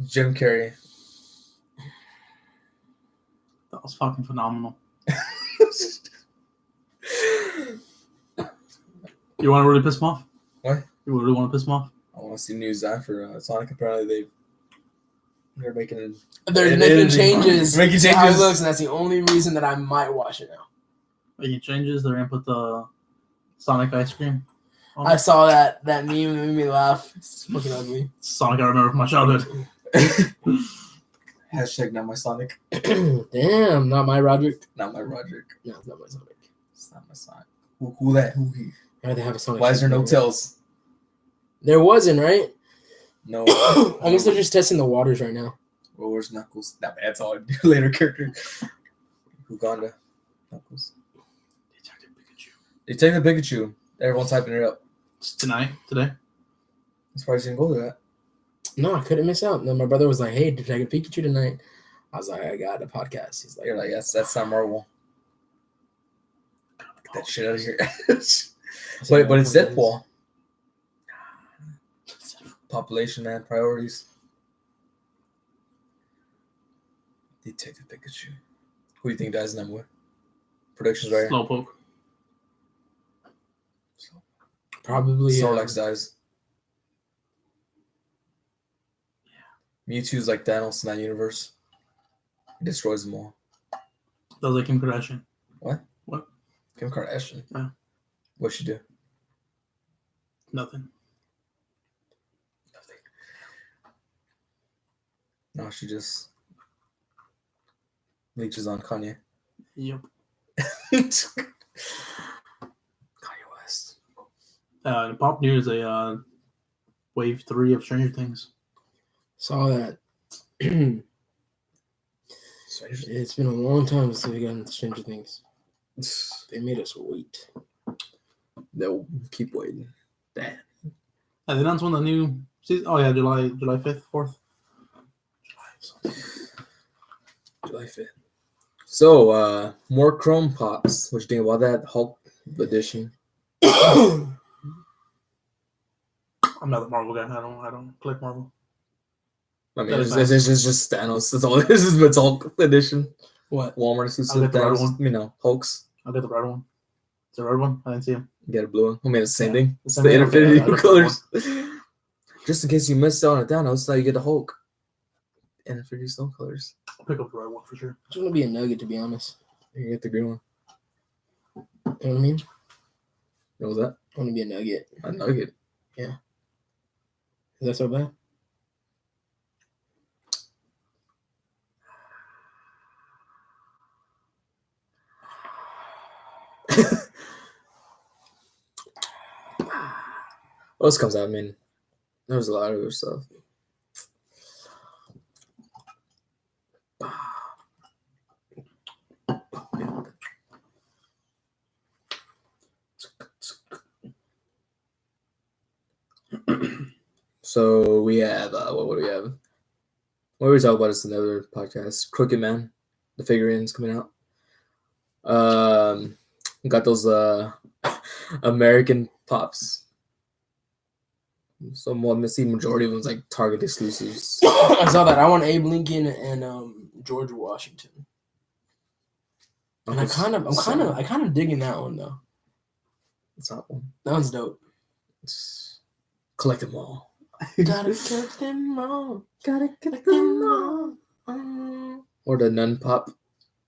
Speaker 2: Jim Carrey.
Speaker 3: That was fucking phenomenal. You want to really piss him off?
Speaker 2: What?
Speaker 3: You really want to piss him off?
Speaker 2: I want to see news after Sonic. Apparently they're making
Speaker 1: They're
Speaker 2: It
Speaker 1: making
Speaker 2: is.
Speaker 1: changes.
Speaker 2: Making
Speaker 1: to how it
Speaker 2: changes.
Speaker 1: looks, and that's the only reason that I might watch it now.
Speaker 3: Making changes. They're gonna put the Sonic ice cream. on
Speaker 1: I
Speaker 3: it.
Speaker 1: saw that meme. It made me laugh. It's fucking ugly.
Speaker 3: Sonic I remember from my childhood.
Speaker 2: hashtag not my Sonic,
Speaker 1: Damn, not my Roderick.
Speaker 2: not my Roderick.
Speaker 1: No, it's not my Sonic.
Speaker 2: It's not my Sonic. Who that? Who he?
Speaker 1: Why they have a Sonic?
Speaker 2: Why is there no
Speaker 1: tail?
Speaker 2: tails?
Speaker 1: There wasn't, right?
Speaker 2: No.
Speaker 1: I guess they're just testing the waters right now.
Speaker 2: Well, where's Knuckles? Nah, man, that's all later character. Uganda. Knuckles. Detective Pikachu. Everyone's hyping it up.
Speaker 3: It's today.
Speaker 2: I'm surprised you didn't go to that.
Speaker 1: No, I couldn't miss out. And then my brother was like, "Hey, Detective Pikachu tonight." I was like, "I got a podcast." He's like,
Speaker 2: You're like, yes, that's not Marvel. Get that shit out of here. but it's Deadpool. Population, man, priorities. Detective Pikachu. Who do you think dies in that movie? Predictions right here.
Speaker 3: Slowpoke.
Speaker 1: Probably
Speaker 2: Snorlax dies. Mewtwo's like Thanos in that universe. He destroys them all.
Speaker 3: That was like Kim Kardashian.
Speaker 2: What?
Speaker 3: What?
Speaker 2: Kim Kardashian?
Speaker 3: Yeah.
Speaker 2: What'd she do?
Speaker 3: Nothing.
Speaker 2: No, she just leeches on Kanye.
Speaker 3: Yep.
Speaker 2: Kanye West.
Speaker 3: In pop news, wave 3 of Stranger Things.
Speaker 1: Saw that. It's been a long time since we got into Stranger Things. They made us wait.
Speaker 2: They'll keep waiting. Damn.
Speaker 3: They announced one of the new season. Oh yeah, July 5th, 4th.
Speaker 2: July 5th. So, more Chrome Pops. What you think about that Hulk edition?
Speaker 3: I'm not a Marvel guy. I don't collect Marvel.
Speaker 2: I mean, it's just Thanos. That's all it is. It's Hulk edition.
Speaker 1: What?
Speaker 2: Walmart exclusive.
Speaker 3: I'll get the red
Speaker 2: Thanos.
Speaker 3: one.
Speaker 2: You know, Hulks.
Speaker 3: I'll get the red one. It's a red one. I didn't see him.
Speaker 2: You get a blue one. I mean, it's the same thing. It's
Speaker 3: Same
Speaker 2: the
Speaker 3: thing? Okay,
Speaker 2: Infinity
Speaker 3: I'll get the
Speaker 2: colors. Just in case you missed out on Thanos, now you get the Hulk. Infinity Stone colors.
Speaker 3: I'll pick up the red one for sure.
Speaker 1: I just want to be a nugget, to be honest.
Speaker 2: You get the green one.
Speaker 1: You know what I mean?
Speaker 2: What was that?
Speaker 1: I want to be a nugget.
Speaker 2: A nugget.
Speaker 1: Yeah. Is that so bad?
Speaker 2: What else comes out? I mean, there's a lot of other stuff. So we have what do we have? What do we talk about? It's another podcast. Crooked Man, the figurines coming out. Got those American Pops. So more the majority of them like Target exclusives.
Speaker 1: I saw that. I want Abe Lincoln and George Washington. And I'm kind of digging that one though.
Speaker 2: It's not one.
Speaker 1: That one's dope.
Speaker 2: Collect them all.
Speaker 1: Gotta collect them all. Gotta collect them all.
Speaker 2: Or the Nun Pop.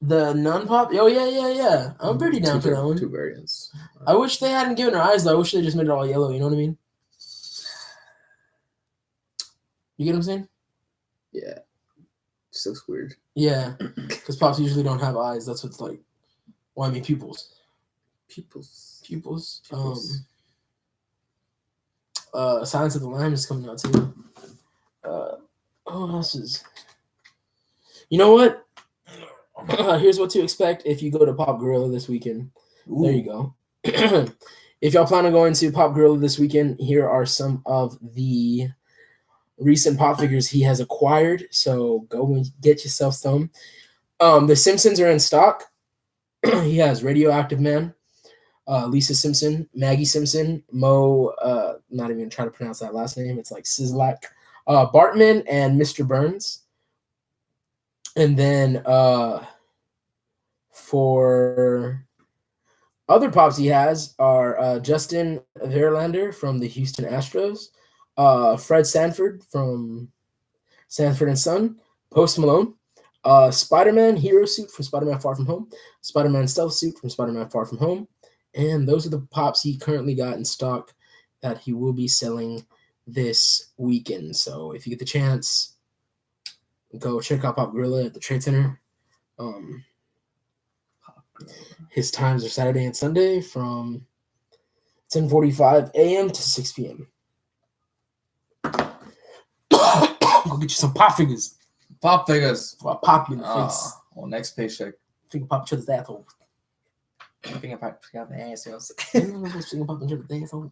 Speaker 1: The Nun Pop? Oh, yeah. I'm pretty down for that one.
Speaker 2: Two variants.
Speaker 1: I wish they hadn't given her eyes, though. I wish they just made it all yellow. You know what I mean? You get what I'm saying?
Speaker 2: Yeah. Just looks weird.
Speaker 1: Yeah. Because Pops usually don't have eyes. That's what's like. Well, I mean, pupils. Pupils. Silence of the Lambs is coming out, too. What else is... You know what? Here's what to expect if you go to Pop Gorilla this weekend. Ooh. There you go. If y'all plan on going to Pop Gorilla this weekend, here are some of the recent pop figures he has acquired. So go and get yourself some. The Simpsons are in stock. He has Radioactive Man, Lisa Simpson, Maggie Simpson, Mo, not even trying to pronounce that last name. It's like Sizzlack, Bartman, and Mr. Burns. And then for other pops he has are Justin Verlander from the Houston Astros, Fred Sanford from Sanford and Son, Post Malone, Spider-Man hero suit from Spider-Man Far From Home, Spider-Man stealth suit from Spider-Man Far From Home, and those are the pops he currently got in stock that he will be selling this weekend. So if you get the chance, go check out Pop Gorilla at the Trade Center. His times are Saturday and Sunday from 10:45 a.m. to 6 p.m. Go get you some pop figures.
Speaker 2: Pop figures.
Speaker 1: Well, pop you in the face.
Speaker 2: Well, next paycheck.
Speaker 1: Finger pop each other's asshole.
Speaker 2: Finger pop the assholes.
Speaker 1: Finger pop each other's asshole.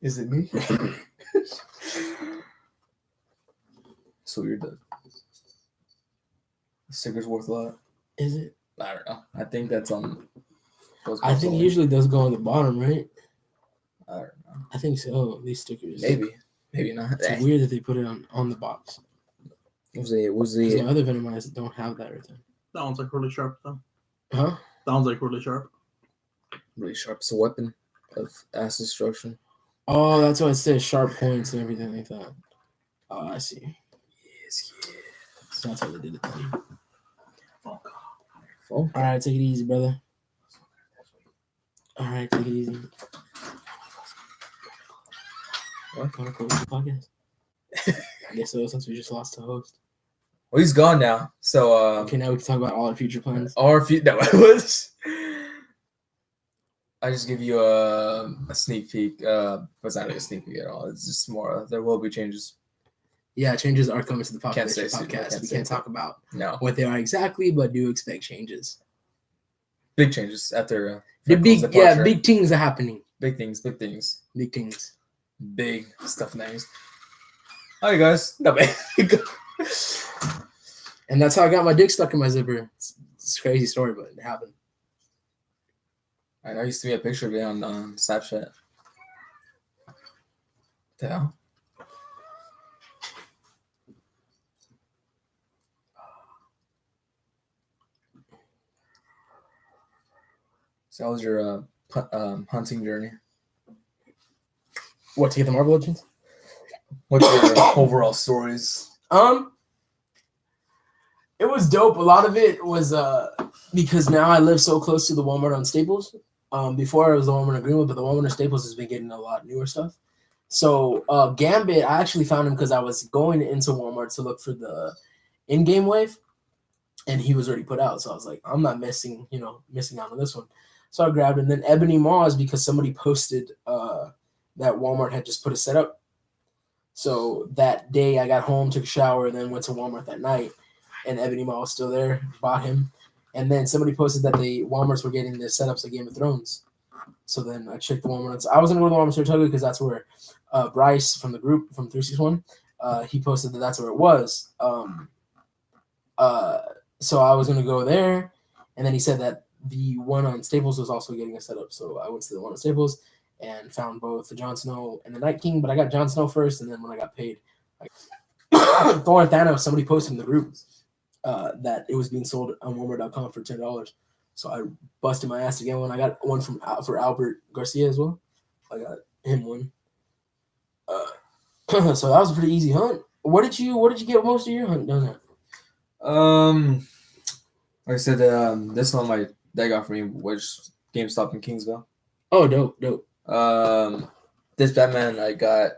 Speaker 2: Is it me? So weird though. The sticker's worth a lot.
Speaker 1: Is it?
Speaker 2: I don't know. I think that's on.
Speaker 1: I think usually those go on the bottom, right?
Speaker 2: I don't know.
Speaker 1: I think so. These stickers.
Speaker 2: Maybe not.
Speaker 1: It's weird that they put it on the box.
Speaker 2: Was the
Speaker 1: My other Venomized don't have that right there.
Speaker 3: That one's like really sharp though.
Speaker 1: Huh?
Speaker 3: That one's like really sharp.
Speaker 2: really sharp? It's a weapon of ass destruction.
Speaker 1: Oh, that's why it says sharp points and everything like that. Oh, I see.
Speaker 2: Yes.
Speaker 1: So that's how they did it then.
Speaker 2: Fuck.
Speaker 1: All right, take it easy, brother. All right, take it easy. What? Want to close the podcast? I guess so, since we just lost the host.
Speaker 2: Well, he's gone now. So
Speaker 1: Okay, now we can talk about all our future plans.
Speaker 2: no, it was. I just give you a sneak peek. It's not really a sneak peek at all. It's just more. There will be changes.
Speaker 1: Yeah, changes are coming to the
Speaker 2: Can't say
Speaker 1: POPcast.
Speaker 2: super,
Speaker 1: We can't talk about
Speaker 2: No
Speaker 1: what they are exactly, but do expect changes.
Speaker 2: big changes after
Speaker 1: The
Speaker 2: Freckles'
Speaker 1: big,
Speaker 2: departure.
Speaker 1: big things are happening.
Speaker 2: Big things.
Speaker 1: Big things.
Speaker 2: Big stuff names. Hi guys. No man.
Speaker 1: And that's how I got my dick stuck in my zipper. It's a crazy story, but it happened.
Speaker 2: I used to be a picture of it on Snapchat. The hell? So how was your hunting journey?
Speaker 1: What, to get the Marvel Legends?
Speaker 2: What's your overall stories?
Speaker 1: It was dope. A lot of it was because now I live so close to the Walmart on Staples. Before it was the Walmart on Greenwood, but the Walmart on Staples has been getting a lot newer stuff. So Gambit, I actually found him because I was going into Walmart to look for the in-game wave, and he was already put out. So I was like, I'm not missing out on this one. So I grabbed it. And then Ebony Maws, because somebody posted that Walmart had just put a setup. So that day I got home, took a shower, and then went to Walmart that night. And Ebony Maw was still there, bought him. And then somebody posted that the Walmarts were getting the setups of Game of Thrones. So then I checked the Walmart. I wasn't going to go to Walmart Saratoga because that's where Bryce from the group from 361, he posted that that's where it was. So I was going to go there. And then he said that the one on Staples was also getting a setup. So I went to the one on Staples and found both the Jon Snow and the Night King. But I got Jon Snow first. And then when I got paid, Thor and Thanos, somebody posted in the group that it was being sold on Walmart.com for $10. So I busted my ass to get one. I got one for Albert Garcia as well. I got him one. So that was a pretty easy hunt. What did you get most of your hunt done at?
Speaker 2: Like I said, this one my dad got for me was GameStop in Kingsville.
Speaker 1: Oh, dope.
Speaker 2: This Batman I got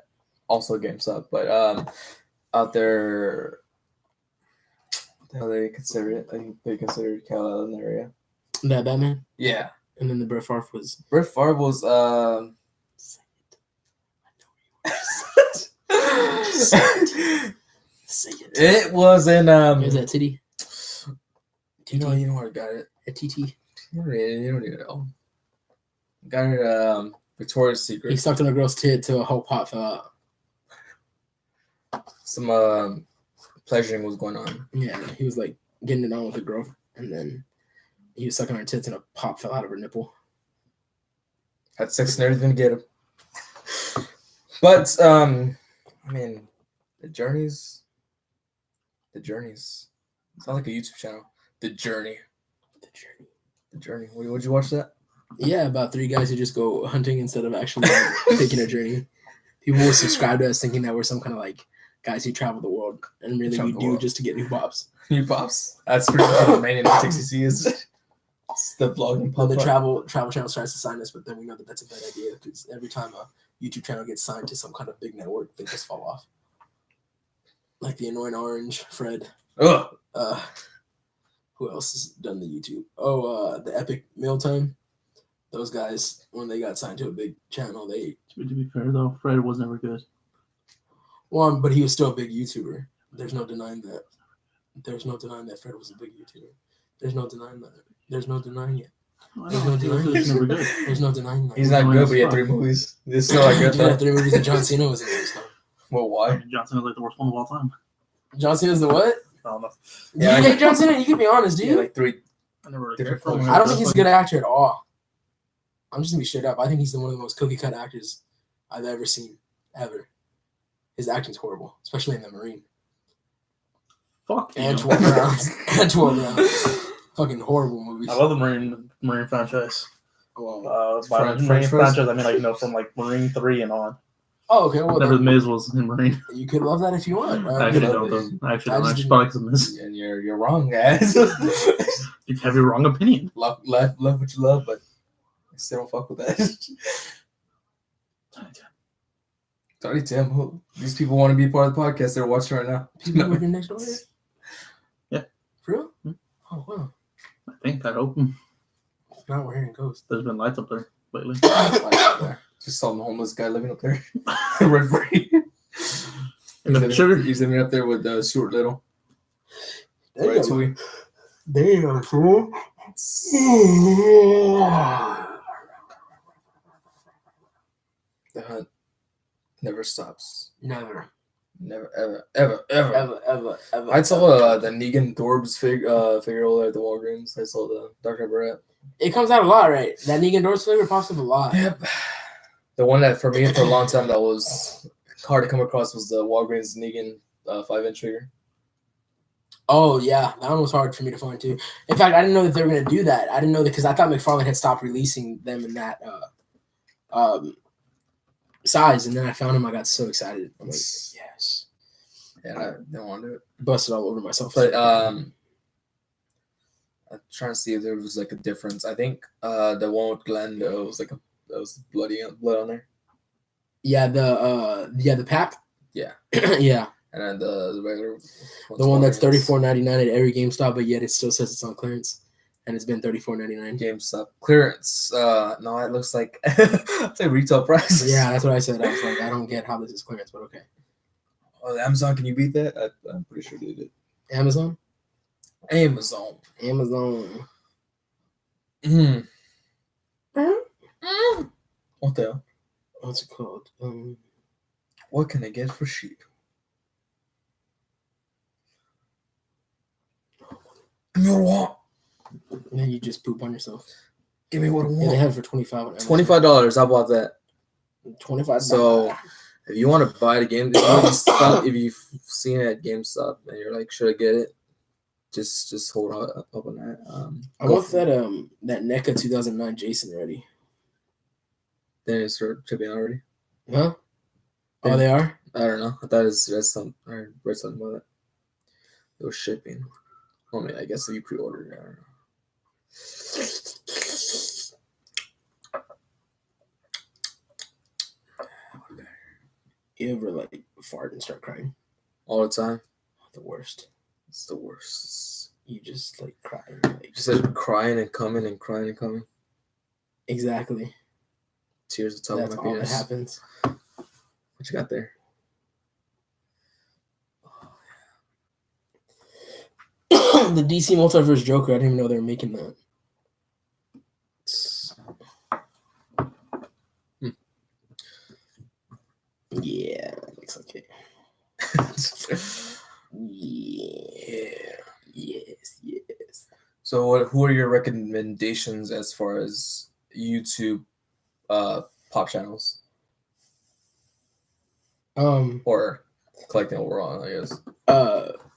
Speaker 2: also GameStop, but out there, how they consider it? I think they consider it Cal Island area.
Speaker 1: That Batman?
Speaker 2: Yeah.
Speaker 1: And then the Brett Favre was.
Speaker 2: Brett Favre was
Speaker 1: Say it.
Speaker 2: It was in
Speaker 1: Here's that titty.
Speaker 2: You know where I got it.
Speaker 1: A TT.
Speaker 2: You don't need it all. Got it Victoria's Secret.
Speaker 1: He sucked on a girl's tit till a whole pot fell out.
Speaker 2: Some pleasuring was going on.
Speaker 1: Yeah, he was like getting it on with a girl, and then he was sucking her tits and a pop fell out of her nipple.
Speaker 2: Had sex and everything to get him. But I mean, the journeys. It's not like a YouTube channel. The Journey. Would you watch that?
Speaker 1: Yeah, about 3 guys who just go hunting instead of actually taking a journey. People will subscribe to us thinking that we're some kind of like guys who travel the world, and really we do just to get new pops.
Speaker 2: New pops. That's pretty much what the main TCC is. It's the vlogging pop.
Speaker 1: The travel channel tries to sign us, but then we know that that's a bad idea because every time a YouTube channel gets signed to some kind of big network, they just fall off. Like the Annoying Orange, Fred.
Speaker 2: Ugh.
Speaker 1: Who else has done the YouTube? Oh, the Epic Mealtime. Those guys, when they got signed to a big channel, they.
Speaker 3: To be fair though, Fred was never good.
Speaker 1: Well, but he was still a big YouTuber. There's no denying that. There's no denying that Fred was a big YouTuber. There's no denying that. There's no denying it. There's no denying
Speaker 3: He's
Speaker 1: it.
Speaker 3: never good.
Speaker 1: There's no denying that.
Speaker 2: He's not good, but he had 3 movies. This is still like
Speaker 1: He
Speaker 2: good
Speaker 1: did have
Speaker 2: though.
Speaker 1: 3 movies and John Cena was in those. So.
Speaker 2: Well, why?
Speaker 3: Johnson is like the worst one of all time.
Speaker 1: John Cena's the what?
Speaker 3: I don't know.
Speaker 2: Yeah,
Speaker 1: You hate John Cena? You can be honest, dude.
Speaker 2: Yeah, like 3.
Speaker 3: I never really
Speaker 2: Different
Speaker 3: cared for him.
Speaker 2: films.
Speaker 1: I don't think he's a good actor at all. I'm just gonna be straight up. I think he's one of the most cookie cut actors I've ever seen, ever. His acting's horrible, especially in The Marine.
Speaker 3: Fuck you.
Speaker 1: And 12 rounds. And 12 rounds. Fucking horrible movies.
Speaker 3: I love the Marine franchise.
Speaker 1: Well,
Speaker 3: By
Speaker 2: French
Speaker 3: Marine
Speaker 2: fries?
Speaker 3: franchise, I mean like from like Marine 3 and on.
Speaker 1: oh, okay. Well,
Speaker 3: Whenever the
Speaker 1: then,
Speaker 3: Miz was in Marine.
Speaker 1: you could love that if you want.
Speaker 3: I actually
Speaker 1: you
Speaker 3: don't.
Speaker 1: know,
Speaker 3: Though. I actually
Speaker 1: I
Speaker 3: don't. I
Speaker 1: just
Speaker 3: just thought it was a Miz.
Speaker 2: And you're wrong, guys.
Speaker 3: You have your wrong opinion.
Speaker 2: love what you love, but I still don't fuck with that. Sorry, Tim. These people want to be part of the podcast. They're watching right now.
Speaker 1: people working next door here?
Speaker 3: Yeah.
Speaker 1: For real?
Speaker 3: Hmm.
Speaker 1: Oh, wow.
Speaker 3: I think I hope
Speaker 1: If not, we're hearing ghosts.
Speaker 3: there's been lights up there lately.
Speaker 2: Just saw the homeless guy living up there. Rent free.
Speaker 3: And the sugar.
Speaker 2: He's living up there with Stuart Little.
Speaker 1: There
Speaker 2: Right,
Speaker 1: you go.
Speaker 2: Tui.
Speaker 1: Damn, fool.
Speaker 2: The hunt never stops.
Speaker 1: Never.
Speaker 2: Never, ever.
Speaker 1: Ever.
Speaker 2: I saw the Negan Dorbs figure at the Walgreens. I saw the Dark Pepper at.
Speaker 1: It comes out a lot, right? That Negan Doors flavor pops up a lot.
Speaker 2: Yep. The one that for me for a long time that was hard to come across was the Walgreens Negan 5-inch figure.
Speaker 1: Oh, yeah. That one was hard for me to find, too. In fact, I didn't know that they were going to do that. I didn't know that because I thought McFarlane had stopped releasing them in that size. And then I found them. I got so excited. I'm like, yes.
Speaker 2: Yeah, I didn't want to do it.
Speaker 1: Busted all over myself.
Speaker 2: But I'm trying to see if there was like a difference. I think the one with Glenn was like that was blood on there.
Speaker 1: Yeah, the pack.
Speaker 2: Yeah.
Speaker 1: Yeah.
Speaker 2: And then the regular
Speaker 1: The one that's $34.99 at every GameStop, but yet it still says it's on clearance. And it's been $34.99.
Speaker 2: GameStop clearance. No, it looks like it's a retail price.
Speaker 1: Yeah, that's what I said. I was like, I don't get how this is clearance, but okay.
Speaker 2: Oh, Amazon, can you beat that? I'm pretty sure they did.
Speaker 1: Amazon.
Speaker 2: Amazon.
Speaker 1: Mm.
Speaker 2: What the hell?
Speaker 1: What's it called?
Speaker 2: What can I get for cheap? Give me what I want.
Speaker 1: And then you just poop on yourself.
Speaker 2: Give me what I
Speaker 1: Yeah, they
Speaker 2: want.
Speaker 1: have it for $25.
Speaker 2: $25. How about that?
Speaker 1: $25.
Speaker 2: So if you want to buy the game, if you've seen it at GameStop and you're like, should I get it? Just hold up on that.
Speaker 1: I want that NECA 2009 Jason already.
Speaker 2: Then it started shipping already.
Speaker 1: Huh? Oh, they are?
Speaker 2: I don't know. I thought that's something. I read something about it. It was shipping. I mean, I guess if you pre-ordered it, I don't know.
Speaker 1: You ever like fart and start crying?
Speaker 2: All the time.
Speaker 1: The worst.
Speaker 2: It's the worst.
Speaker 1: You just like cry. Like,
Speaker 2: Just like crying and coming and crying and coming.
Speaker 1: exactly.
Speaker 2: Tears of top
Speaker 1: That's
Speaker 2: of my
Speaker 1: all that
Speaker 2: penis.
Speaker 1: happens.
Speaker 2: What you got there?
Speaker 1: The DC Multiverse Joker. I didn't even know they were making that. Yeah, looks okay. Yeah. Yes.
Speaker 2: So, who are your recommendations as far as YouTube pop channels or collecting overall? I guess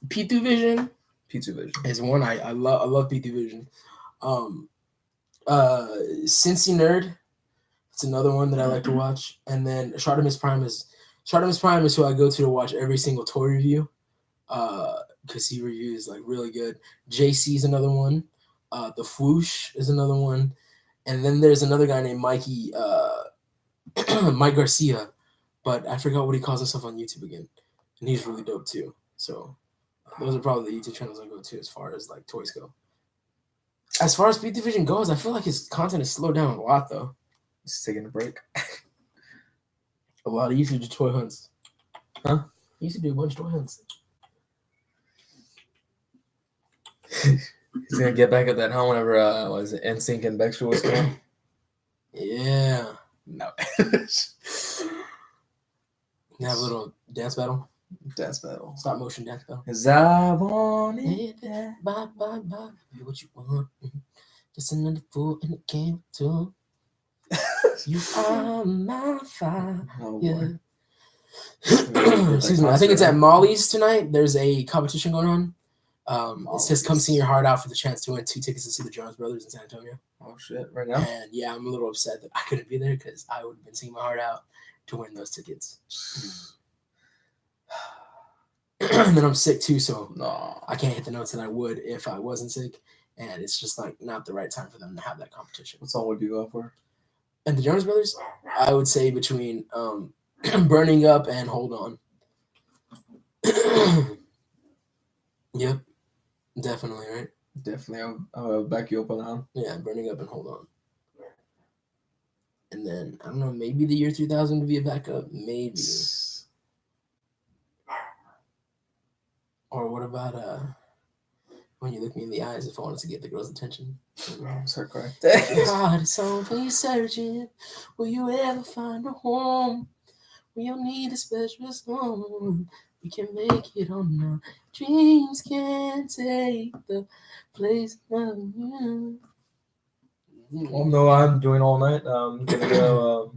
Speaker 1: P2 Vision
Speaker 2: P2 Vision.
Speaker 1: is one I love P2 Vision. Cincy Nerd, it's another one that I like to watch. And then Shartimus Prime is who I go to watch every single toy review. Because he reviews like really good. JC is another one. The Fwoosh is another one. And then there's another guy named Mikey Mike Garcia, but I forgot what he calls himself on YouTube again. And he's really dope too. So those are probably the YouTube channels I go to as far as like toys go. As far as P2 Vision goes, I feel like his content is slowed down a lot though.
Speaker 2: Just taking a break.
Speaker 1: A lot of YouTube toy hunts.
Speaker 2: Huh?
Speaker 1: He used to do a bunch of dance.
Speaker 2: He's gonna get back at that, huh? Whenever was it NSYNC and Backstreet was going?
Speaker 1: Yeah.
Speaker 2: No.
Speaker 1: You have a little dance battle.
Speaker 2: Dance battle.
Speaker 1: Stop motion dance battle.
Speaker 2: 'Cause I want it.
Speaker 1: Bye, bye, bye. Do what you want. Just another fool in the game too. You are my fire.
Speaker 2: Oh,
Speaker 1: Yeah.
Speaker 2: boy.
Speaker 1: Excuse me. I think it's at Molly's tonight. There's a competition going on. It says come sing your heart out for the chance to win 2 tickets to see the Jonas Brothers in San Antonio.
Speaker 2: Oh shit! Right now.
Speaker 1: And yeah, I'm a little upset that I couldn't be there because I would have been singing my heart out to win those tickets. And then I'm sick too, so
Speaker 2: No.
Speaker 1: I can't hit the notes that I would if I wasn't sick. And it's just like not the right time for them to have that competition.
Speaker 2: What song would you go for?
Speaker 1: And the Jonas Brothers, I would say between Burning Up and Hold On. Yep, definitely, right?
Speaker 2: Definitely, I'll back you up on that one.
Speaker 1: Yeah, Burning Up and Hold On. And then, I don't know, maybe the year 3000 would be a backup. Maybe. Or what about When You Look Me in the Eyes, if I wanted to get the girl's attention?
Speaker 2: So correct.
Speaker 1: Your heart is only searching. Will you ever find a home? Will you need a special song? We can make it on our dreams. Can't take the place of you.
Speaker 2: Well, no, I'm doing all night. I'm gonna go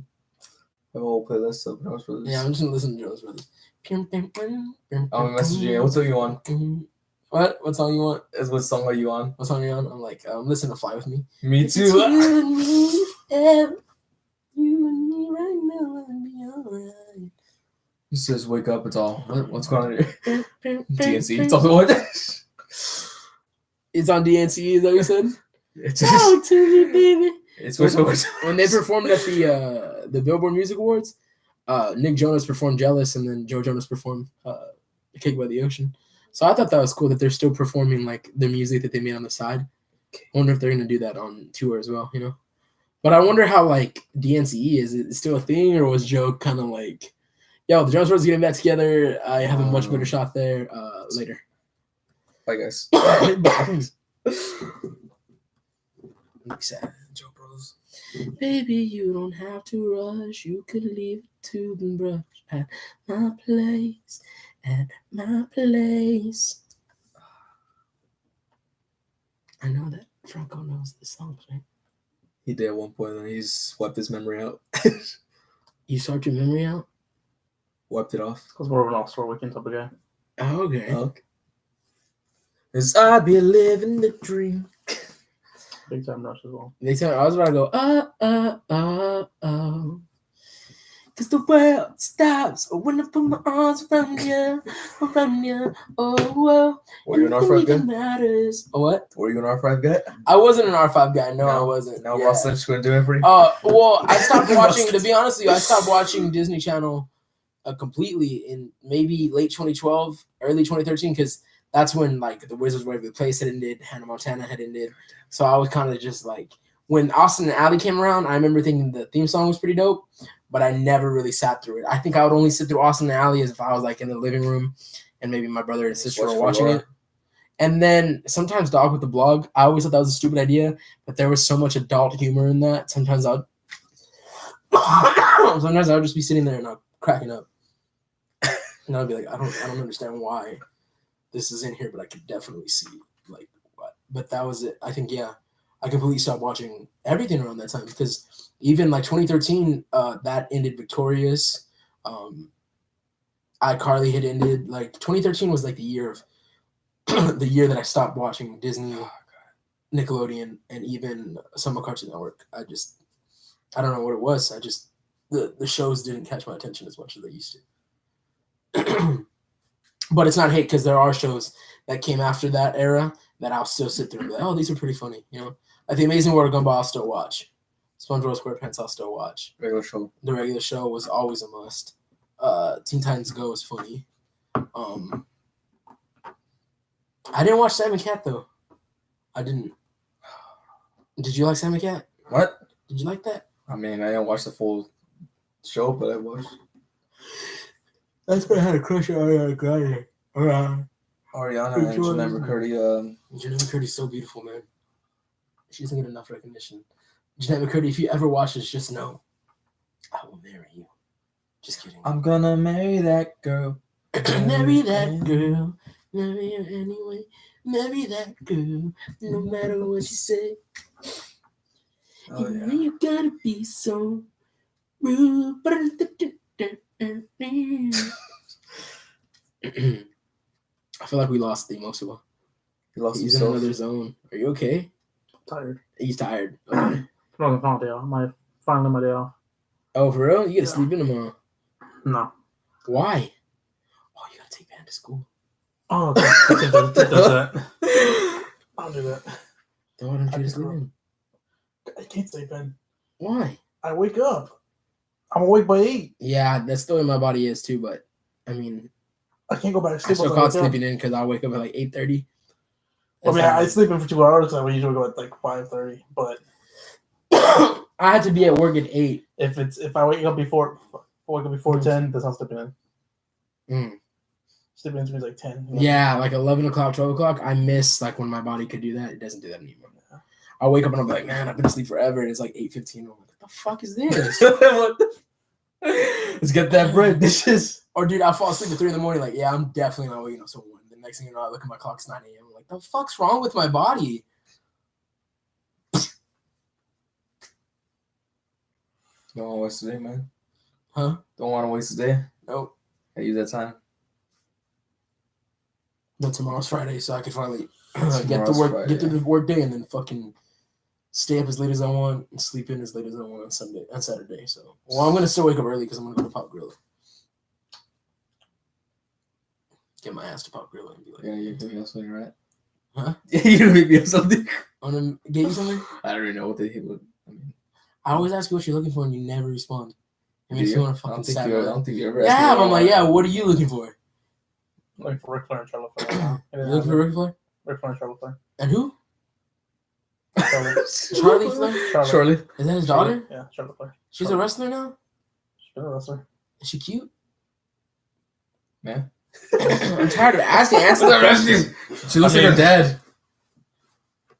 Speaker 2: have a whole playlist of Jonas Brothers.
Speaker 1: Yeah, I'm just gonna listen to Jonas Brothers.
Speaker 2: I'm messaging you. What song you on?
Speaker 1: What? What song you want?
Speaker 2: What song are you on?
Speaker 1: What song are you on? I'm like, listen to Fly With Me.
Speaker 2: Me
Speaker 1: It's
Speaker 2: too.
Speaker 1: you and me, yeah. You and me right now, I'll be alright.
Speaker 2: He says, "Wake up!" It's all. What's going on here? DNC. It's all the one.
Speaker 1: It's on DNC. Is that what you said?
Speaker 2: It's
Speaker 1: Talk to me, baby.
Speaker 2: It's
Speaker 1: when they performed at the Billboard Music Awards, Nick Jonas performed "Jealous," and then Joe Jonas performed "Cake by the Ocean." So I thought that was cool that they're still performing like the music that they made on the side. I wonder if they're gonna do that on tour as well, you know. But I wonder how like DNCE is it still a thing, or was Joe kind of like, yo, the Jonas Brothers getting back together? I have a much better shot there later.
Speaker 2: Bye, guys.
Speaker 1: Sad, Joe Bros. Baby, you don't have to rush. You could leave it to the brush at my place. At my place. I know that Franco knows the songs, right?
Speaker 2: He did at one point, and he's wiped his memory out.
Speaker 1: You swiped your memory out?
Speaker 2: Wiped it off.
Speaker 3: Because more of an all-star weekend type of guy.
Speaker 1: Oh, okay.
Speaker 2: Okay. Cause I be living the dream.
Speaker 3: Big time rush as well.
Speaker 1: They tell me, I was about to go, oh. Cause the world stops when I put my arms around you, oh.
Speaker 2: Were you an R5 guy?
Speaker 1: Matters. What?
Speaker 2: Were you an R5 guy?
Speaker 1: I wasn't an R5 guy. No, I wasn't.
Speaker 2: No,
Speaker 1: Yeah.
Speaker 2: Ross Lynch couldn't do it for you?
Speaker 1: Well, I stopped watching, to be honest with you, I stopped watching Disney Channel completely in maybe late 2012, early 2013, because that's when like the Wizards Were Every Place had ended, Hannah Montana had ended. So I was kind of just like, when Austin and Ally came around, I remember thinking the theme song was pretty dope, but I never really sat through it. I think I would only sit through Austin and Ally as if I was like in the living room and maybe my brother and sister were watching it. And then sometimes Dog with the Blog, I always thought that was a stupid idea, but there was so much adult humor in that. Sometimes I would just be sitting there and I'm cracking up. And I'd be like, I don't understand why this is in here, but I could definitely see like what. But that was it. I think, yeah, I completely stopped watching everything around that time because even like 2013, that ended victorious. iCarly had ended. Like 2013 was like the year of the year that I stopped watching Disney, Nickelodeon, and even some of Cartoon Network. I don't know what it was. The shows didn't catch my attention as much as they used to. But it's not hate because there are shows that came after that era that I'll still sit through and be like, oh, these are pretty funny, you know. Like The Amazing World of Gumball, I'll still watch. SpongeBob SquarePants, I'll still watch.
Speaker 2: Regular show.
Speaker 1: The regular show was always a must. Teen Titans Go is funny. I didn't watch Sam and Cat though. I didn't. Did you like Sam and Cat?
Speaker 2: What?
Speaker 1: Did you like that?
Speaker 2: I mean, I didn't watch the full show, but I watched.
Speaker 1: That's why I had a crush on Ariana Grande.
Speaker 2: Ariana and Janelle McCurdy.
Speaker 1: Janelle McCurdy's so beautiful, man. She doesn't get enough recognition. Janelle McCurdy, if you ever watch this, just know I will marry you. Just kidding.
Speaker 2: I'm gonna marry that girl.
Speaker 1: Marry that girl. Marry her anyway. Marry that girl. No matter what you say.
Speaker 2: Oh,
Speaker 1: And
Speaker 2: yeah.
Speaker 1: you gotta be so rude. I feel like we lost the Mosuwa.
Speaker 2: He lost
Speaker 1: He's in
Speaker 2: himself.
Speaker 1: another zone. Are you okay?
Speaker 3: Tired.
Speaker 1: He's tired. Okay.
Speaker 3: Tomorrow's my final day off. Finally my day off.
Speaker 1: Oh, for real? You gotta
Speaker 3: Yeah.
Speaker 1: sleep in tomorrow.
Speaker 3: No.
Speaker 1: Why? Oh, you gotta take Van to school.
Speaker 3: Oh, okay. It does that. I'll do that.
Speaker 1: Then why don't you just sleep in?
Speaker 3: I can't sleep in.
Speaker 1: Why?
Speaker 3: I wake up. I'm awake by 8.
Speaker 1: Yeah, that's the way my body is too, but I mean,
Speaker 3: I can't go back to
Speaker 1: I
Speaker 3: sleep.
Speaker 1: still
Speaker 3: until
Speaker 1: call
Speaker 3: I
Speaker 1: it
Speaker 3: wake up.
Speaker 1: sleeping in because I'll wake up at like 8:30.
Speaker 3: I mean, I sleep in for 2 hours. I usually go at like 5:30. But
Speaker 1: I had to be at work at 8.
Speaker 3: if I wake up before 10, that's not sleeping in.
Speaker 1: Mm.
Speaker 3: Sleeping in to me is like 10.
Speaker 1: Yeah, like 11 o'clock, 12 o'clock. I miss like when my body could do that. It doesn't do that anymore. I wake up and I'm like, man, I've been asleep forever. And it's like 8:15. I'm like, what the fuck is this?
Speaker 2: Let's get that bread. This is.
Speaker 1: Or dude, I fall asleep at 3 in the morning. Like, yeah, I'm definitely not waking up till 1. The next thing you know, I look at my clock, it's 9 a.m. I'm like, the fuck's wrong with my body?
Speaker 2: Don't want to waste the day, man.
Speaker 1: Huh?
Speaker 2: Don't want to waste the day.
Speaker 1: Nope.
Speaker 2: I use that time.
Speaker 1: But tomorrow's Friday, so I can finally get
Speaker 2: Tomorrow's
Speaker 1: through
Speaker 2: Friday.
Speaker 1: the work day and then fucking stay up as late as I want and sleep in as late as I want on Saturday. So, well, I'm gonna still wake up early because I'm gonna go to Pop Grill. Get my ass to Pop Grill and be like,
Speaker 2: Yeah, you give me something, right?
Speaker 1: Huh?
Speaker 2: You gonna make me something?
Speaker 1: I'm gonna get you something.
Speaker 2: I don't even know what they hit with. I mean,
Speaker 1: I always ask you what you're looking for and you never respond. It makes
Speaker 2: do
Speaker 1: me
Speaker 2: you?
Speaker 1: want to
Speaker 2: I
Speaker 1: fucking
Speaker 2: don't think
Speaker 1: stab
Speaker 2: you. I
Speaker 1: you.
Speaker 2: don't think you ever.
Speaker 1: Yeah,
Speaker 2: asked me what
Speaker 1: I'm
Speaker 2: I
Speaker 1: like,
Speaker 2: want.
Speaker 1: yeah. What are you looking for?
Speaker 3: I'm looking for Ric Flair and Charlotte Flair right now.
Speaker 1: You looking for Ric Flair?
Speaker 3: Ric Flair and Charlotte Flair.
Speaker 1: And who?
Speaker 3: Charlotte.
Speaker 1: Charlie Flair?
Speaker 2: Charlie.
Speaker 1: Is that his daughter?
Speaker 3: Yeah, Charlotte Flair.
Speaker 1: She's a wrestler now.
Speaker 3: She's been a wrestler.
Speaker 1: Is she cute?
Speaker 2: Man.
Speaker 1: I'm tired of asking. Answer the question.
Speaker 2: She looks like her dad.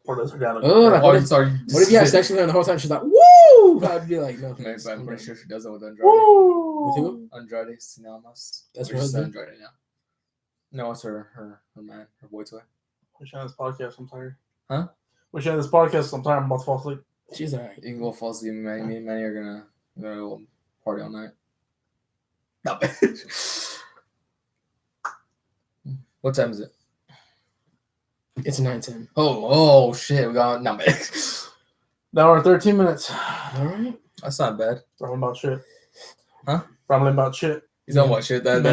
Speaker 3: Or does her dad look
Speaker 1: Oh,
Speaker 3: like
Speaker 1: like,
Speaker 2: Oh, I'm sorry.
Speaker 1: what if you have sex with her and the whole time she's like, woo? I'd be like, no.
Speaker 2: Maybe,
Speaker 1: thanks.
Speaker 2: but I'm pretty sure she does that with Andrade.
Speaker 3: Woo!
Speaker 1: With who?
Speaker 2: Andrade Sinamas.
Speaker 1: That's
Speaker 2: Or
Speaker 1: her
Speaker 2: just
Speaker 1: husband?
Speaker 2: Andrade now. No, it's her man, her boy toy.
Speaker 3: We're sharing this podcast. I'm tired.
Speaker 2: Huh?
Speaker 3: We're sharing this podcast. I'm tired. I'm about to fall asleep.
Speaker 1: She's alright.
Speaker 2: You can go fall asleep. Me and Manny are gonna go party all night. No, bad. What time is it?
Speaker 1: It's 9:10.
Speaker 2: Oh shit! We got no, man.
Speaker 3: Now we're at 13 minutes.
Speaker 1: All right.
Speaker 2: That's not bad.
Speaker 3: Rambling about shit.
Speaker 2: Huh?
Speaker 3: Rambling about shit.
Speaker 2: He's not what shit. That's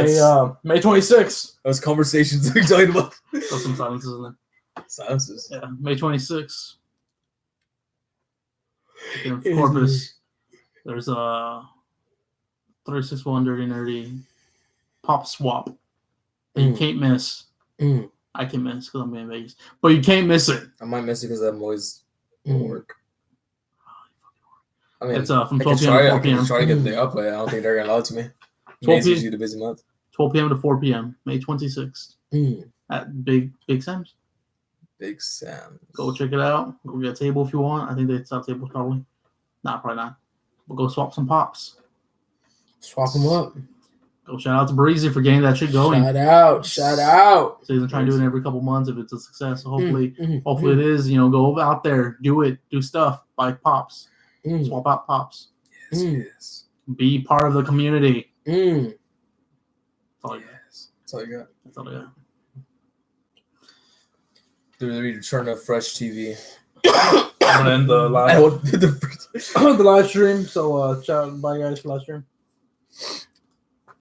Speaker 3: May 26th.
Speaker 2: those conversations we're talking about.
Speaker 3: There's some silences in there.
Speaker 2: Silences.
Speaker 3: Yeah, May 26th. In Corpus, there's a 361 Dirty Nerdy pop swap that you can't miss.
Speaker 1: Mm.
Speaker 3: I can miss because I'm in Vegas, but you can't miss it.
Speaker 2: I might miss it because I'm always at
Speaker 1: Mm.
Speaker 2: work. I mean,
Speaker 3: It's from
Speaker 2: I
Speaker 3: 12
Speaker 2: can
Speaker 3: p.m. to 4
Speaker 2: try
Speaker 3: p.m.
Speaker 2: to get the day up, but I don't think they're gonna allow it to me.
Speaker 3: 12
Speaker 2: May's
Speaker 3: p.m.
Speaker 2: usually the busy month.
Speaker 3: 12 p.m. to 4 p.m. May 26th
Speaker 1: Mm.
Speaker 3: at Big Sam's.
Speaker 2: Big Sam.
Speaker 3: Go check it out. Go get a table if you want. I think they sell tables probably. Nah, probably not. We'll go swap some pops.
Speaker 1: Swap them up.
Speaker 3: Go shout out to Breezy for getting that shit going.
Speaker 1: Shout out. Shout out.
Speaker 3: So he's been trying to do it every couple months if it's a success. So hopefully,
Speaker 1: Mm.
Speaker 3: hopefully it is. Go out there, do it, do stuff, buy pops,
Speaker 1: Mm.
Speaker 3: swap out pops,
Speaker 2: Yes,
Speaker 1: Mm.
Speaker 2: yes.
Speaker 3: be part of the community.
Speaker 1: Mm.
Speaker 3: That's all I got.
Speaker 2: Yes. That's all you got.
Speaker 3: That's all I got.
Speaker 2: Do the return of Fresh TV.
Speaker 3: I'm gonna end the
Speaker 2: I
Speaker 3: live
Speaker 2: hope the
Speaker 3: the live stream. So bye guys for live stream.